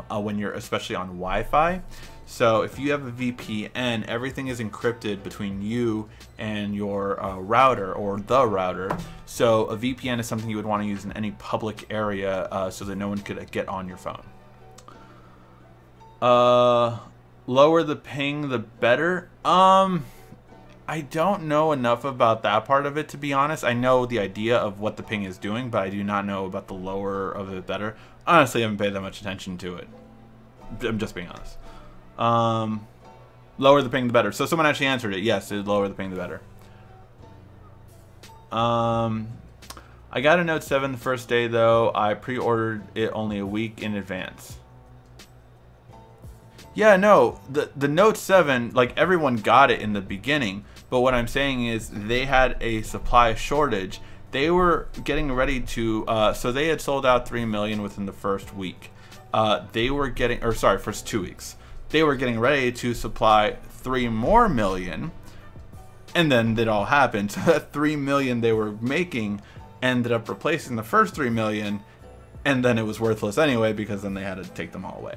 [SPEAKER 1] when you're especially on Wi-Fi. So if you have a VPN, everything is encrypted between you and your router or the router. So a VPN is something you would want to use in any public area so that no one could get on your phone. Lower the ping, the better. I don't know enough about that part of it, to be honest. I know the idea of what the ping is doing, but I do not know about the lower of it better. Honestly, I haven't paid that much attention to it. I'm just being honest. Lower the ping, the better. So someone actually answered it. Yes, it'd lower the ping, the better. I got a Note 7 the first day, though. I pre-ordered it only a week in advance. Yeah, no, the Note 7, like, everyone got it in the beginning, but what I'm saying is they had a supply shortage. They were getting ready to, so they had sold out 3 million within the first week. They were getting, or sorry, first 2 weeks. They were getting ready to supply 3 more million, and then it all happened. So that 3 million they were making ended up replacing the first 3 million, and then it was worthless anyway, because then they had to take them all away.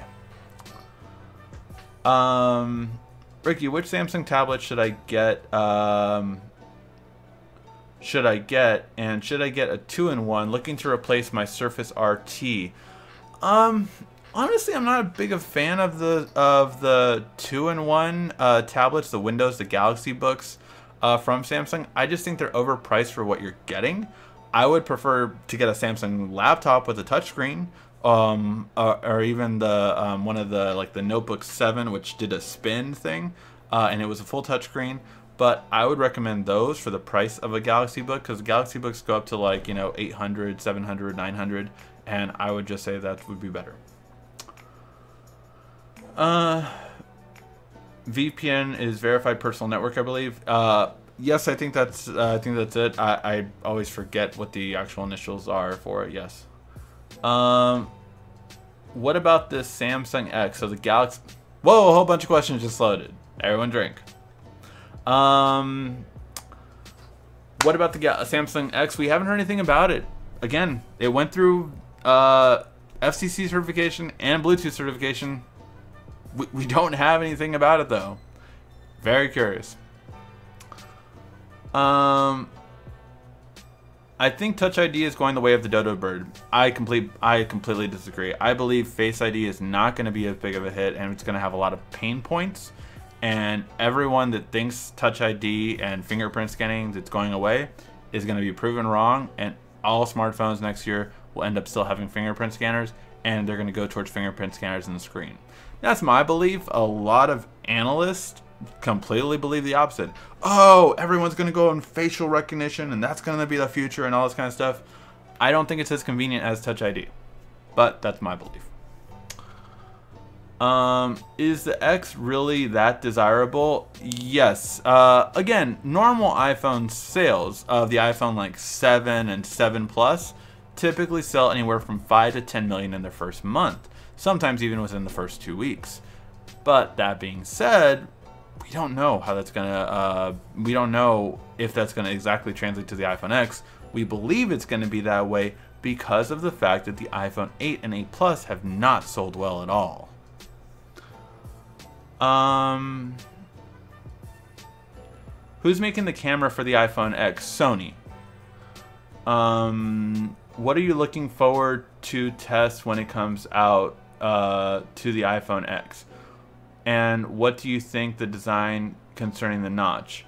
[SPEAKER 1] Ricky, which Samsung tablet should I get? And should I get a 2-in-1? Looking to replace my Surface RT. Honestly, I'm not a big a fan of the 2-in-1 tablets, the Windows, the Galaxy Books from Samsung. I just think they're overpriced for what you're getting. I would prefer to get a Samsung laptop with a touchscreen. Or even the one of the, like, the Notebook 7, which did a spin thing, and it was a full touchscreen. But I would recommend those for the price of a Galaxy Book, because Galaxy Books go up to, like, you know, 800, 700, 900, and I would just say that would be better. VPN is verified personal network, I believe. Yes, I think that's it. I always forget what the actual initials are for it. Yes. What about this Samsung X? So the Galaxy... Whoa, a whole bunch of questions just loaded. Everyone drink. What about the Samsung X? We haven't heard anything about it. Again, it went through FCC certification and Bluetooth certification. We don't have anything about it, though. Very curious. I think Touch ID is going the way of the dodo bird. I completely disagree. I believe Face ID is not going to be as big of a hit, and it's going to have a lot of pain points. And everyone that thinks Touch ID and fingerprint scanning that's going away is going to be proven wrong. And all smartphones next year will end up still having fingerprint scanners, and they're going to go towards fingerprint scanners in the screen. That's my belief. A lot of analysts completely believe the opposite. Oh, everyone's going to go on facial recognition and that's going to be the future and all this kind of stuff. I don't think it's as convenient as Touch ID, but that's my belief. Is the X really that desirable? Yes. Again, normal iPhone sales of the iPhone like 7 and 7 Plus typically sell anywhere from 5 to 10 million in their first month, sometimes even within the first 2 weeks. But that being said, we don't know how that's gonna. We don't know if that's gonna exactly translate to the iPhone X. We believe it's gonna be that way because of the fact that the iPhone 8 and 8 Plus have not sold well at all. Who's making the camera for the iPhone X? Sony. What are you looking forward to test when it comes out to the iPhone X? And what do you think the design concerning the notch?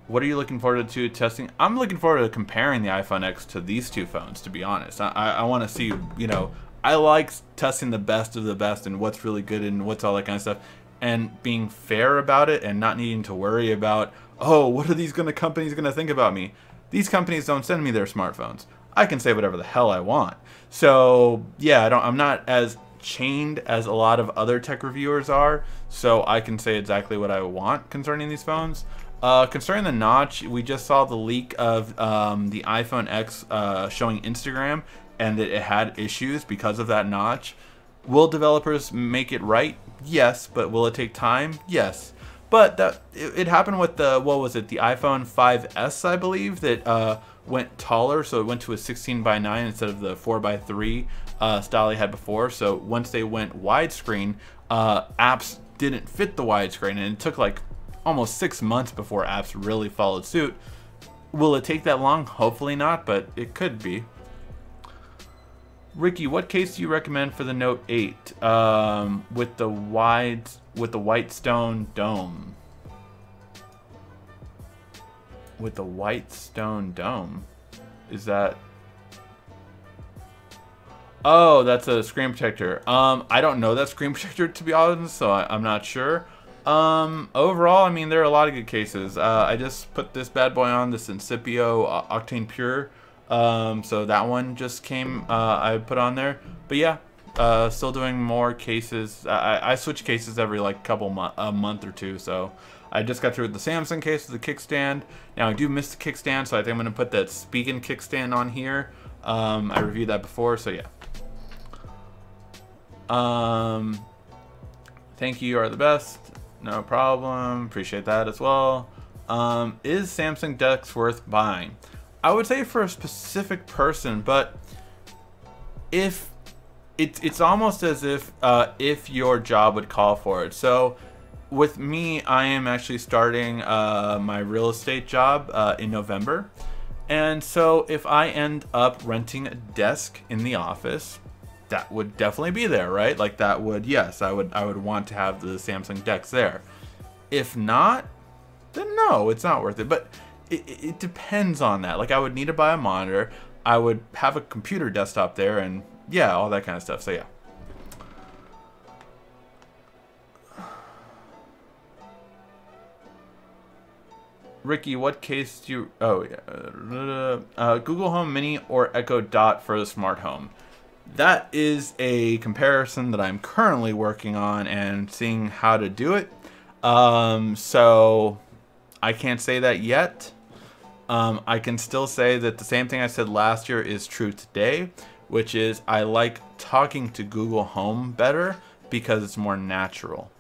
[SPEAKER 1] What are you looking forward to testing? I'm looking forward to comparing the iPhone X to these two phones, to be honest. I want to see, you know, I like testing the best of the best and what's really good and what's all that kind of stuff. And being fair about it and not needing to worry about, oh, what are these companies going to think about me? These companies don't send me their smartphones. I can say whatever the hell I want. So, yeah, I'm not as chained as a lot of other tech reviewers are, so I can say exactly what I want concerning these phones. Concerning the notch, we just saw the leak of the iPhone X showing Instagram and that it had issues because of that notch. Will developers make it right? Yes, but will it take time? Yes. But it happened with the, what was it, the iPhone 5S, I believe, that went taller, so it went to a 16:9 instead of the 4:3 style they had before. So once they went widescreen, apps didn't fit the widescreen, and it took like almost 6 months before apps really followed suit. Will it take that long? Hopefully not, but it could be. Ricky, what case do you recommend for the Note 8 with the white stone dome? With the white stone dome, is that? Oh, that's a screen protector. I don't know that screen protector, to be honest, so I'm not sure. Overall, I mean, there are a lot of good cases. I just put this bad boy on, this Incipio Octane Pure. So that one just came, I put on there. But yeah, still doing more cases. I switch cases every like a month or two. So I just got through with the Samsung case with the kickstand. Now I do miss the kickstand, so I think I'm going to put that Spigen kickstand on here. I reviewed that before, so yeah. Thank you, you are the best. No problem. Appreciate that as well. Is Samsung DeX worth buying? I would say for a specific person, but if it's almost as if your job would call for it. So with me, I am actually starting my real estate job in November, and so if I end up renting a desk in the office, that would definitely be there, right? Like that would, yes, I would want to have the Samsung DeX there. If not, then no, it's not worth it. But it depends on that. Like I would need to buy a monitor, I would have a computer desktop there, and yeah, all that kind of stuff. So yeah. Ricky, what case do you? Oh yeah, Google Home Mini or Echo Dot for the smart home. That is a comparison that I'm currently working on and seeing how to do it. So I can't say that yet. I can still say that the same thing I said last year is true today, which is I like talking to Google Home better because it's more natural.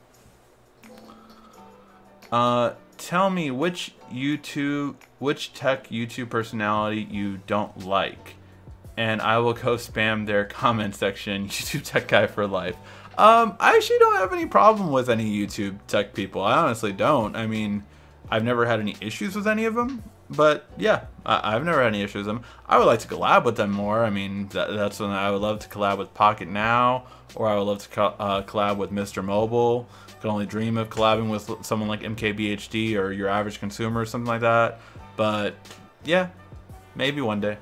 [SPEAKER 1] Tell me which tech YouTube personality you don't like, and I will go spam their comment section. YouTube tech guy for life. I actually don't have any problem with any YouTube tech people. I honestly don't. I mean, I've never had any issues with any of them. But yeah, I've never had any issues with them. I would like to collab with them more. I mean, that's when I would love to collab with Pocket Now, or I would love to collab with Mr. Mobile. Could only dream of collabing with someone like MKBHD or Your Average Consumer or something like that. But yeah, maybe one day.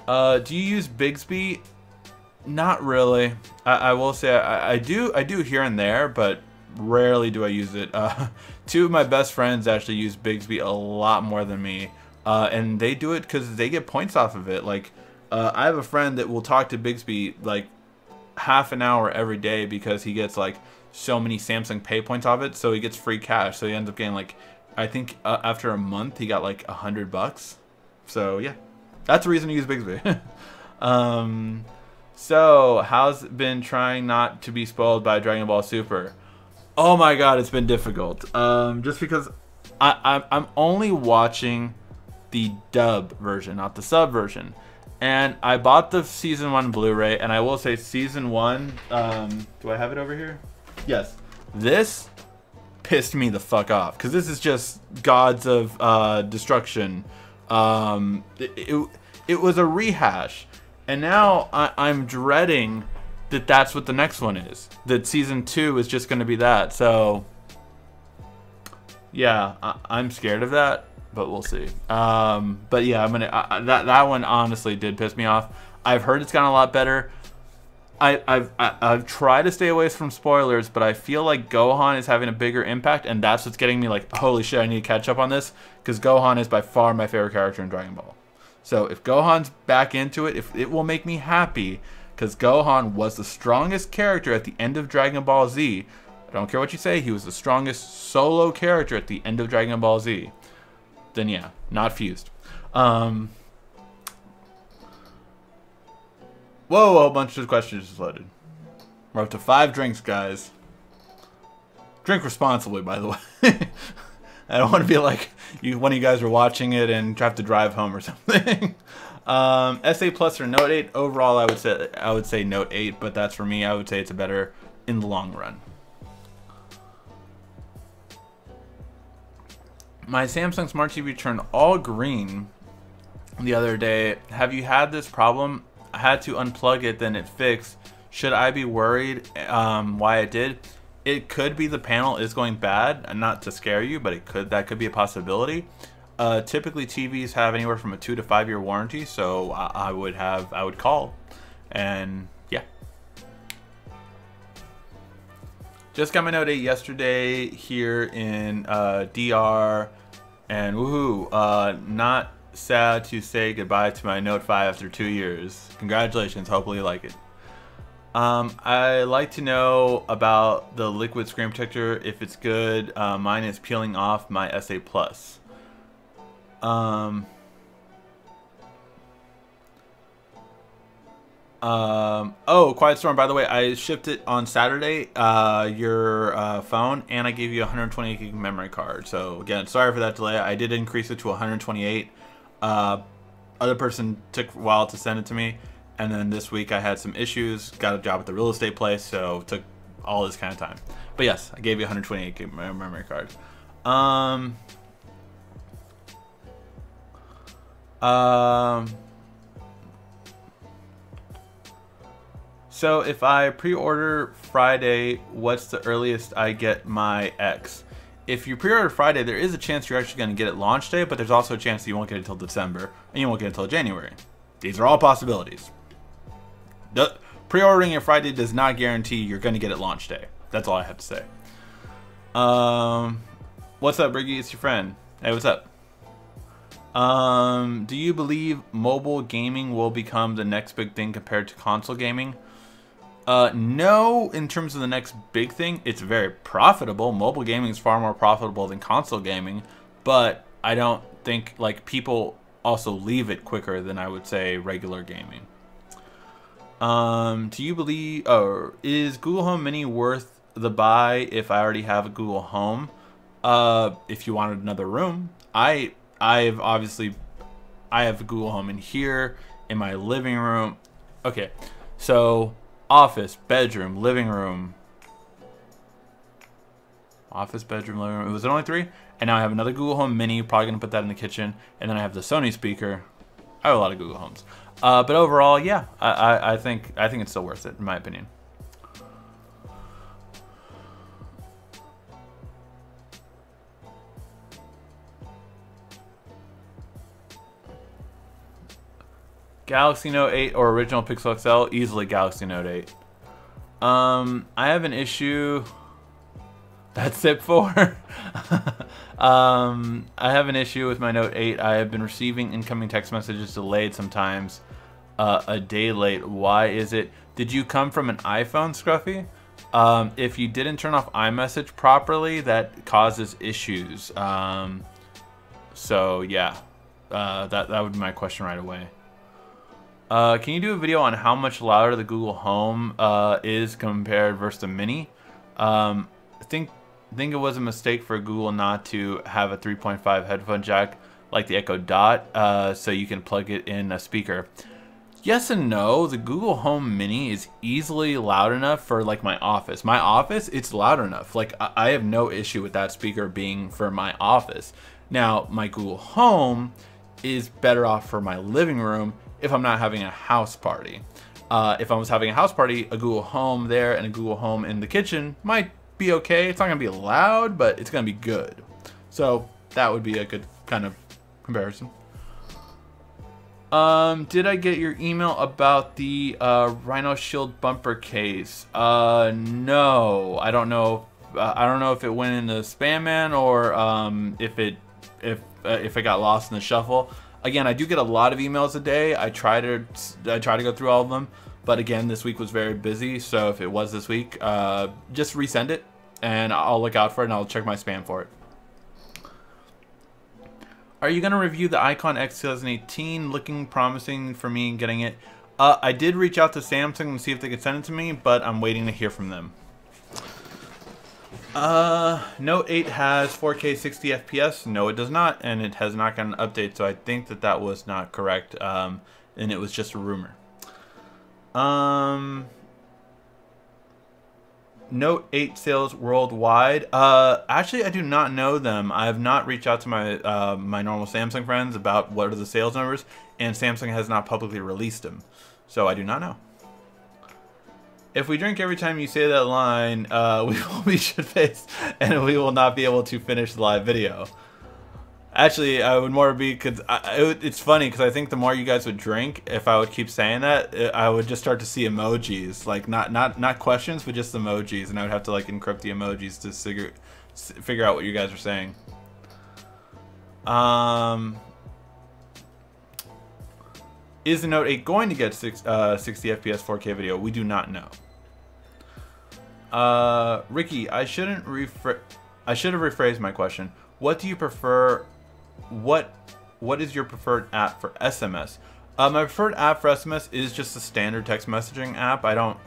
[SPEAKER 1] Do you use BigSpeed? Not really. I will say I do here and there, but rarely do I use it. Two of my best friends actually use BigSpeed a lot more than me, and they do it because they get points off of it. Like, I have a friend that will talk to BigSpeed like half an hour every day because he gets like so many Samsung Pay points off it, so he gets free cash. So he ends up getting like, I think after a month he got like $100. So yeah, that's the reason to use BigSpeed. So how's it been trying not to be spoiled by Dragon Ball Super? Oh my god, it's been difficult. Just because I'm only watching the dub version, not the sub version. And I bought the season 1 Blu-ray, and I will say season 1, do I have it over here? Yes. This pissed me the fuck off, because this is just Gods of Destruction. It was a rehash, and now I'm dreading that that's what the next one is. That season 2 is just going to be that. So, yeah, I'm scared of that. But we'll see. But yeah, that one honestly did piss me off. I've heard it's gotten a lot better. I've tried to stay away from spoilers, but I feel like Gohan is having a bigger impact, and that's what's getting me like, holy shit, I need to catch up on this, because Gohan is by far my favorite character in Dragon Ball. So if Gohan's back into it, if it will make me happy, because Gohan was the strongest character at the end of Dragon Ball Z. I don't care what you say, he was the strongest solo character at the end of Dragon Ball Z. Then yeah, not fused. Whoa, a whole bunch of questions just loaded. We're up to 5 drinks, guys. Drink responsibly, by the way. I don't want to be like one of you guys are watching it and have to drive home or something. SA Plus or Note 8? Overall, I would say Note 8, but that's for me. I would say it's a better in the long run. My Samsung Smart TV turned all green the other day. Have you had this problem? I had to unplug it, then it fixed. Should I be worried why it did? It could be the panel is going bad, not to scare you, but that could be a possibility. Typically TVs have anywhere from a 2 to 5 year warranty, so I would call, and yeah. Just got my Note 8 yesterday here in DR, and woohoo! Not sad to say goodbye to my Note 5 after 2 years. Congratulations! Hopefully you like it. I like to know about the liquid screen protector, if it's good. Mine is peeling off my SA Plus. Oh, Quiet Storm, by the way, I shipped it on Saturday, your phone, and I gave you a 128 gig memory card. So again, sorry for that delay. I did increase it to 128. Other person took a while to send it to me, and then this week I had some issues, got a job at the real estate place, so it took all this kind of time. But yes, I gave you a 128 gig memory card. So if I pre-order Friday, what's the earliest I get my X? If you pre-order Friday, there is a chance you're actually going to get it launch day, but there's also a chance that you won't get it until December, and you won't get it until January. These are all possibilities. Pre-ordering it Friday does not guarantee you're going to get it launch day. That's all I have to say. What's up, Briggy? It's your friend. Hey, what's up? Do you believe mobile gaming will become the next big thing compared to console gaming? No, in terms of the next big thing. It's very profitable. Mobile gaming is far more profitable than console gaming, but I don't think like people also leave it quicker than I would say regular gaming. Do you believe, or is Google Home Mini worth the buy if I already have a Google Home? If you wanted another room, I have a Google Home in here, in my living room. Okay, so office, bedroom, living room. Office, bedroom, living room. Was it only 3? And now I have another Google Home Mini. Probably gonna put that in the kitchen. And then I have the Sony speaker. I have a lot of Google Homes. But overall, yeah, I think it's still worth it in my opinion. Galaxy Note 8 or original Pixel XL? Easily Galaxy Note 8. I have an issue. That's it for. I have an issue with my Note 8. I have been receiving incoming text messages delayed sometimes, a day late. Why is it? Did you come from an iPhone, Scruffy? If you didn't turn off iMessage properly, that causes issues. So yeah, that would be my question right away. Can you do a video on how much louder the Google Home is compared versus the Mini? think it was a mistake for Google not to have a 3.5 headphone jack like the Echo Dot, so you can plug it in a speaker. Yes and no. The Google Home Mini is easily loud enough for like my office. My office, it's loud enough. Like I have no issue with that speaker being for my office. Now, my Google Home is better off for my living room if I'm not having a house party. If I was having a house party, a Google Home there and a Google Home in the kitchen might be okay. It's not going to be loud, but it's going to be good. So that would be a good kind of comparison. Did I get your email about the Rhino Shield bumper case? No, I don't know. I don't know if it went into spam man or if it got lost in the shuffle. Again, I do get a lot of emails a day. I try to go through all of them, but again, this week was very busy. So if it was this week, just resend it, and I'll look out for it, and I'll check my spam for it. Are you going to review the Icon X 2018? Looking promising for me getting it. I did reach out to Samsung and see if they could send it to me, but I'm waiting to hear from them. Note 8 has 4K 60 FPS. No, it does not, and it has not gotten an update, so I think that that was not correct, and it was just a rumor. Note 8 sales worldwide. Actually, I do not know them. I have not reached out to my my normal Samsung friends about what are the sales numbers, and Samsung has not publicly released them, so I do not know. If we drink every time you say that line, we will be shit-faced, and we will not be able to finish the live video. Actually, I would more be, because it's funny, because I think the more you guys would drink, if I would keep saying that, I would just start to see emojis, like not questions, but just emojis, and I would have to like encrypt the emojis to figure out what you guys are saying. Is the Note 8 going to get 60 FPS 4K video? We do not know. Ricky, I should have rephrased my question. What do you prefer? What is your preferred app for SMS? My preferred app for SMS is just a standard text messaging app. I don't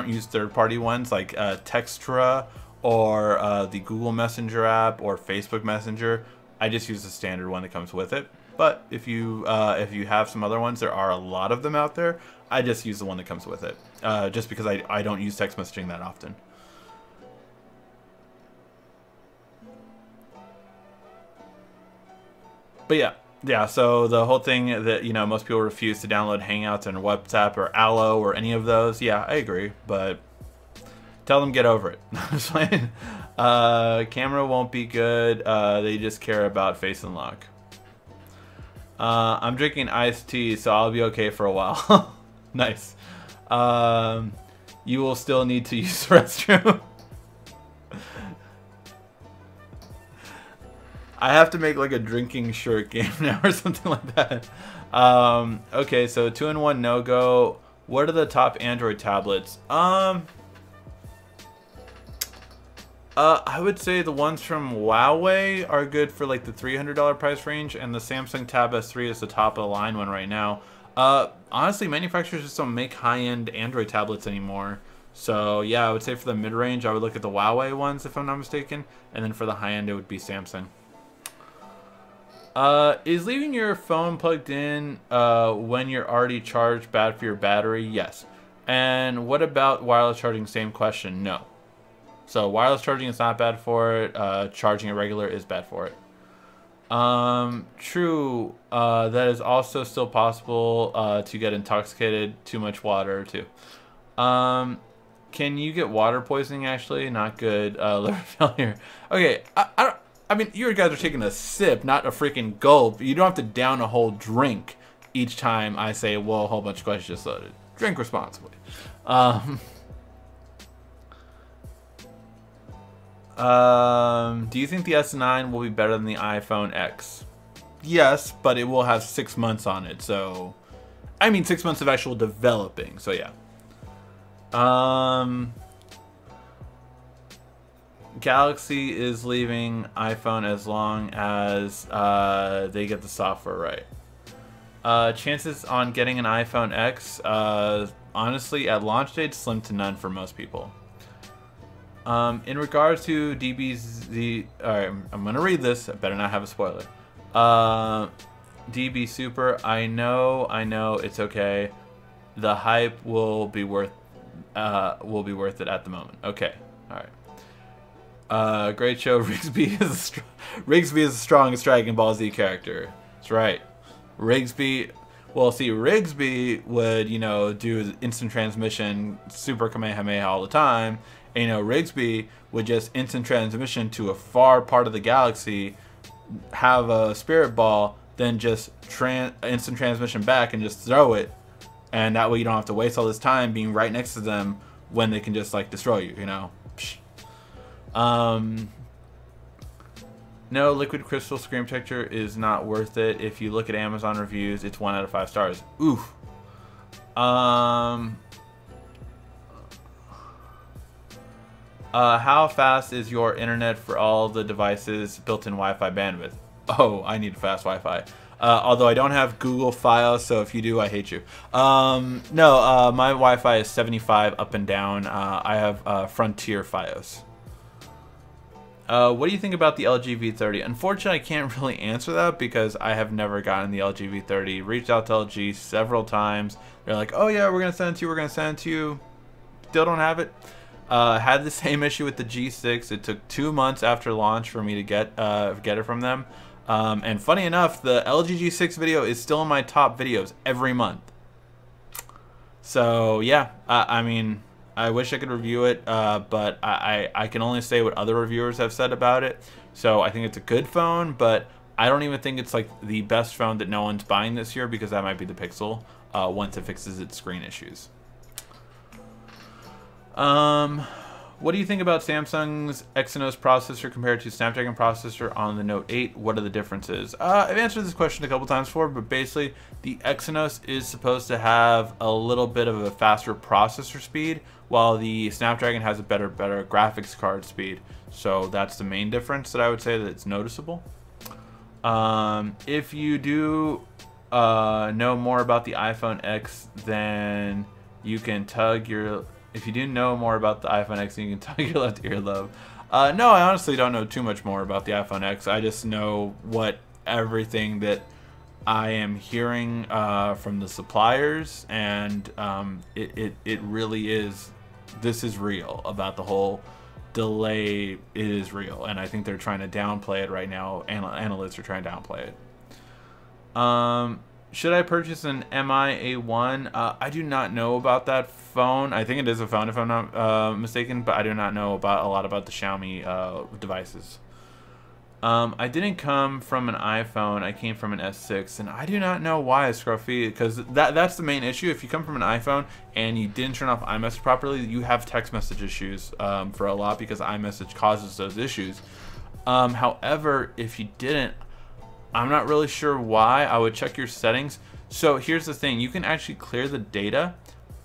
[SPEAKER 1] use third-party ones like Textra or the Google Messenger app or Facebook Messenger. I just use the standard one that comes with it. But if you have some other ones, there are a lot of them out there. I just use the one that comes with it, just because I don't use text messaging that often. But yeah. So the whole thing that most people refuse to download Hangouts and WhatsApp or Allo or any of those. Yeah, I agree, but tell them get over it. Camera won't be good. They just care about face unlock. I'm drinking iced tea, so I'll be okay for a while. Nice. You will still need to use the restroom. I have to make like a drinking shirt game now or something like that. Okay, so 2-in-1 no-go. What are the top Android tablets? I would say the ones from Huawei are good for like the $300 price range, and the Samsung Tab S3 is the top of the line one right now. Honestly, manufacturers just don't make high-end Android tablets anymore. So yeah, I would say for the mid-range, I would look at the Huawei ones if I'm not mistaken, and then for the high-end, it would be Samsung. Is leaving your phone plugged in when you're already charged bad for your battery? Yes. And what about wireless charging? Same question. No. So wireless charging is not bad for it. Charging it regular is bad for it. True. That is also still possible to get intoxicated. Too much water too. Can you get water poisoning? Actually, not good. Liver failure. Okay. I mean, you guys are taking a sip, not a freaking gulp. You don't have to down a whole drink each time I say, well, a whole bunch of questions just loaded. Drink responsibly. Do you think the S9 will be better than the iPhone X? Yes, but it will have 6 months on it. So, I mean, 6 months of actual developing. So, yeah. Galaxy is leaving iPhone as long as they get the software right. Chances on getting an iPhone X, honestly, at launch date, slim to none for most people. In regards to DBZ, alright, I'm gonna read this. I better not have a spoiler. DB Super, I know, it's okay. The hype will be worth it at the moment. Okay, all right. Great show. Rigsby is the strongest Dragon Ball Z character. That's right. Rigsby. Well, see, Rigsby would, you know, do instant transmission, super Kamehameha all the time. And, you know, Rigsby would just instant transmission to a far part of the galaxy, have a spirit ball, then just instant transmission back and just throw it. And that way you don't have to waste all this time being right next to them when they can just, like, destroy you, you know? No, liquid crystal screen protector is not worth it. If you look at Amazon reviews, it's 1 out of 5 stars. Oof. How fast is your internet for all the devices built-in Wi-Fi bandwidth? Oh, I need fast Wi-Fi. Although I don't have Google Files, so if you do, I hate you. No, my Wi-Fi is 75 up and down. I have Frontier Fios. What do you think about the LG V30? Unfortunately, I can't really answer that because I have never gotten the LG V30. Reached out to LG several times. They're like, oh yeah, we're going to send it to you, we're going to send it to you. Still don't have it. Had the same issue with the G6. It took 2 months after launch for me to get it from them. And funny enough, the LG G6 video is still in my top videos every month. So yeah, I mean, I wish I could review it, but I can only say what other reviewers have said about it. So I think it's a good phone, but I don't even think it's like the best phone that no one's buying this year, because that might be the Pixel once it fixes its screen issues. What do you think about Samsung's Exynos processor compared to Snapdragon processor on the Note 8? What are the differences? I've answered this question a couple times before, but basically the Exynos is supposed to have a little bit of a faster processor speed, while the Snapdragon has a better graphics card speed. So that's the main difference that I would say that it's noticeable. If you do know more about the iPhone X, then you can tug your... If you do know more about the iPhone X, you can tug your left earlobe. No, I honestly don't know too much more about the iPhone X. I just know what everything that I am hearing from the suppliers, and it really is. This is real about the whole delay. It is real, and I think they're trying to downplay it right now. Analysts are trying to downplay it. Should I purchase an MI A1? I do not know about that phone. I think it is a phone if I'm not mistaken, but I do not know a lot about the Xiaomi devices. I didn't come from an iPhone. I came from an S6, and I do not know why, Scruffy, because that's the main issue. If you come from an iPhone and you didn't turn off iMessage properly, you have text message issues for a lot, because iMessage causes those issues. However, if you didn't, I'm not really sure why. I would check your settings. So here's the thing. You can actually clear the data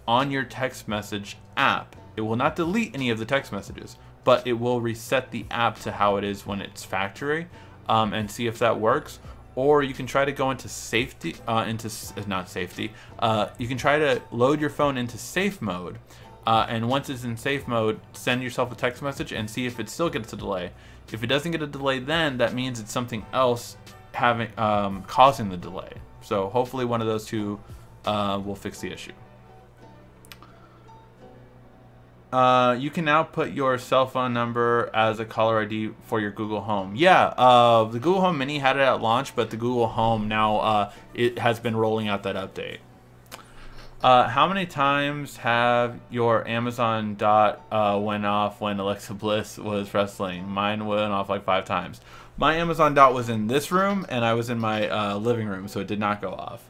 [SPEAKER 1] on your text message app. It will not delete any of the text messages, but it will reset the app to how it is when it's factory, and see if that works. Or you can try to go into safety, not safety. You can try to load your phone into safe mode, and once it's in safe mode, send yourself a text message and see if it still gets a delay. If it doesn't get a delay, then that means it's something else causing the delay. So hopefully one of those two will fix the issue. You can now put your cell phone number as a caller ID for your Google Home. Yeah, the Google Home Mini had it at launch, but the Google Home now it has been rolling out that update. How many times have your Amazon Dot went off when Alexa Bliss was wrestling? Mine went off like 5 times. My Amazon Dot was in this room, and I was in my living room, so it did not go off.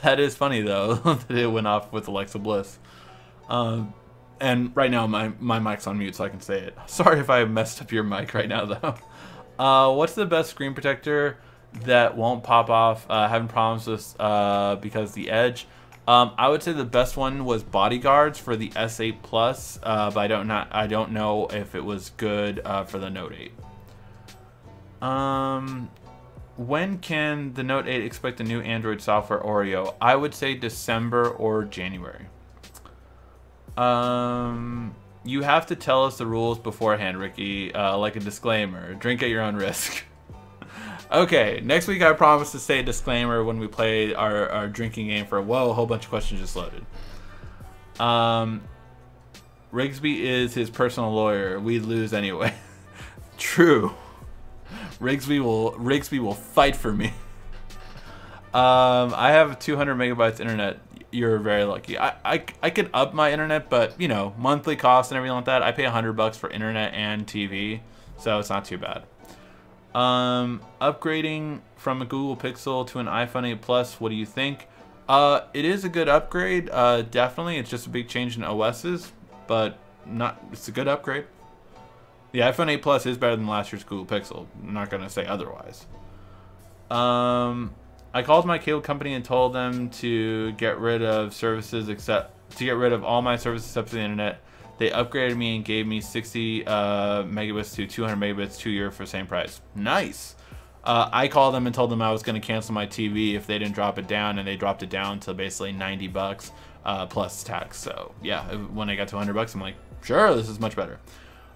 [SPEAKER 1] That is funny, though, that it went off with Alexa Bliss. And right now, my mic's on mute, so I can say it. Sorry if I messed up your mic right now, though. What's the best screen protector that won't pop off? Having problems with because the edge. I would say the best one was Bodyguards for the S8 Plus, but I don't know if it was good for the Note 8. When can the Note 8 expect a new Android software Oreo? I would say December or January. You have to tell us the rules beforehand, Ricky, like a disclaimer. Drink at your own risk. Okay, next week I promise to say disclaimer when we play our drinking game for, whoa, a whole bunch of questions just loaded. Rigsby is his personal lawyer. We'd lose anyway. True. Rigsby will fight for me. I have 200 megabytes internet. You're very lucky. I could up my internet, but you know, monthly cost and everything like that. I pay $100 for internet and TV, so it's not too bad. Upgrading from a Google Pixel to an iPhone 8 Plus, what do you think? It is a good upgrade, definitely. It's just a big change in OSs, but it's a good upgrade. The iPhone 8 Plus is better than last year's Google Pixel. I'm not going to say otherwise. I called my cable company and told them to get rid of all my services except for the internet. They upgraded me and gave me 60 megabits to 200 megabits 2 year for the same price. Nice. I called them and told them I was going to cancel my TV if they didn't drop it down, and they dropped it down to basically $90 plus tax. So yeah, when I got to $100, I'm like, sure, this is much better.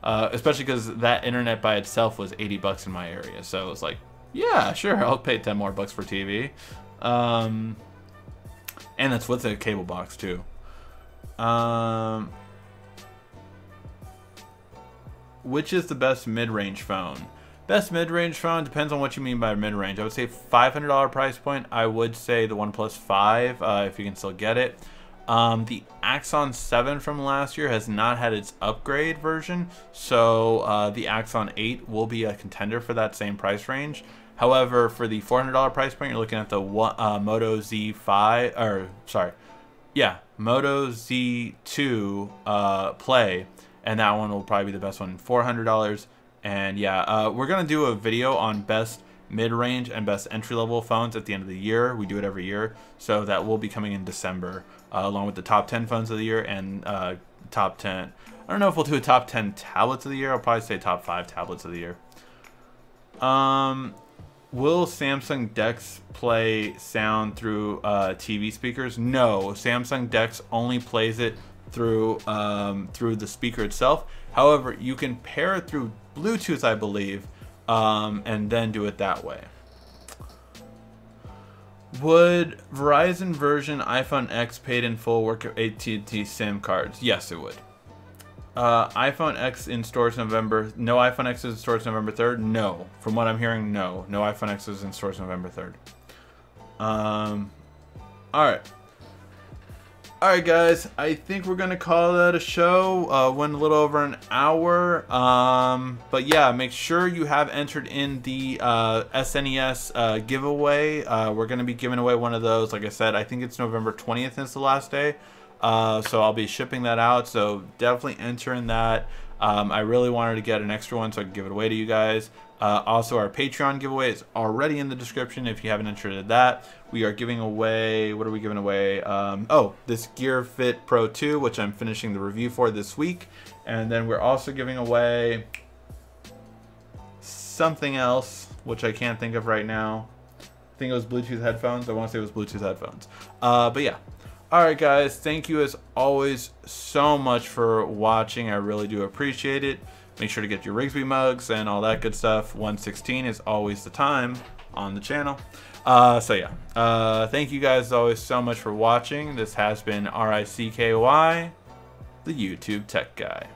[SPEAKER 1] Especially because that internet by itself was $80 in my area, so it was like, yeah, sure, I'll pay 10 more bucks for TV. And that's with a cable box too. Which is the best mid-range phone? Best mid-range phone depends on what you mean by mid-range. I would say $500 price point. I would say the OnePlus 5 if you can still get it. The Axon 7 from last year has not had its upgrade version, so the Axon 8 will be a contender for that same price range. However, for the $400 price point, you're looking at the Moto Z5, or sorry, yeah, Moto Z2 Play, and that one will probably be the best one, $400. And yeah, we're gonna do a video on best mid-range and best entry-level phones at the end of the year. We do it every year, so that will be coming in December, along with the top 10 phones of the year and top 10. I don't know if we'll do a top 10 tablets of the year. I'll probably say top 5 tablets of the year. Will Samsung DeX play sound through TV speakers? No, Samsung DeX only plays it through the speaker itself. However, you can pair it through Bluetooth, I believe, and then do it that way. Would Verizon version iPhone X paid in full work of AT&T SIM cards? Yes, it would. iPhone X in stores November. No iPhone X is in stores November 3rd. No, from what I'm hearing, no. No iPhone X is in stores November 3rd. All right, guys. I think we're gonna call that a show. Went a little over an hour. But yeah, make sure you have entered in the SNES giveaway. We're gonna be giving away one of those. Like I said, I think it's November 20th is the last day. So I'll be shipping that out, so definitely enter in that. I really wanted to get an extra one so I could give it away to you guys. Also, our Patreon giveaway is already in the description if you haven't entered in that. We are giving away, what are we giving away? Oh, this Gear Fit Pro 2, which I'm finishing the review for this week. And then we're also giving away something else, which I can't think of right now. I think it was Bluetooth headphones. I want to say it was Bluetooth headphones. But yeah. Alright guys, thank you as always so much for watching. I really do appreciate it. Make sure to get your Rigsby mugs and all that good stuff. 116 is always the time on the channel. So yeah, thank you guys as always so much for watching. This has been RICKY, the YouTube Tech Guy.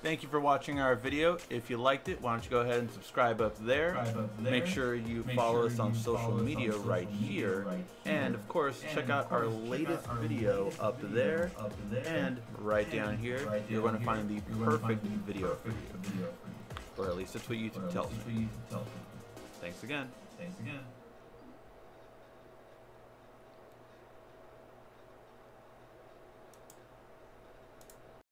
[SPEAKER 1] Thank you for watching our video. If you liked it, why don't you go ahead and subscribe up there. Make sure you follow us on social media right here. And of course, check out our latest video up there. And right down here, you're going to find the perfect video for you. Or at least that's what YouTube tells me. Thanks again.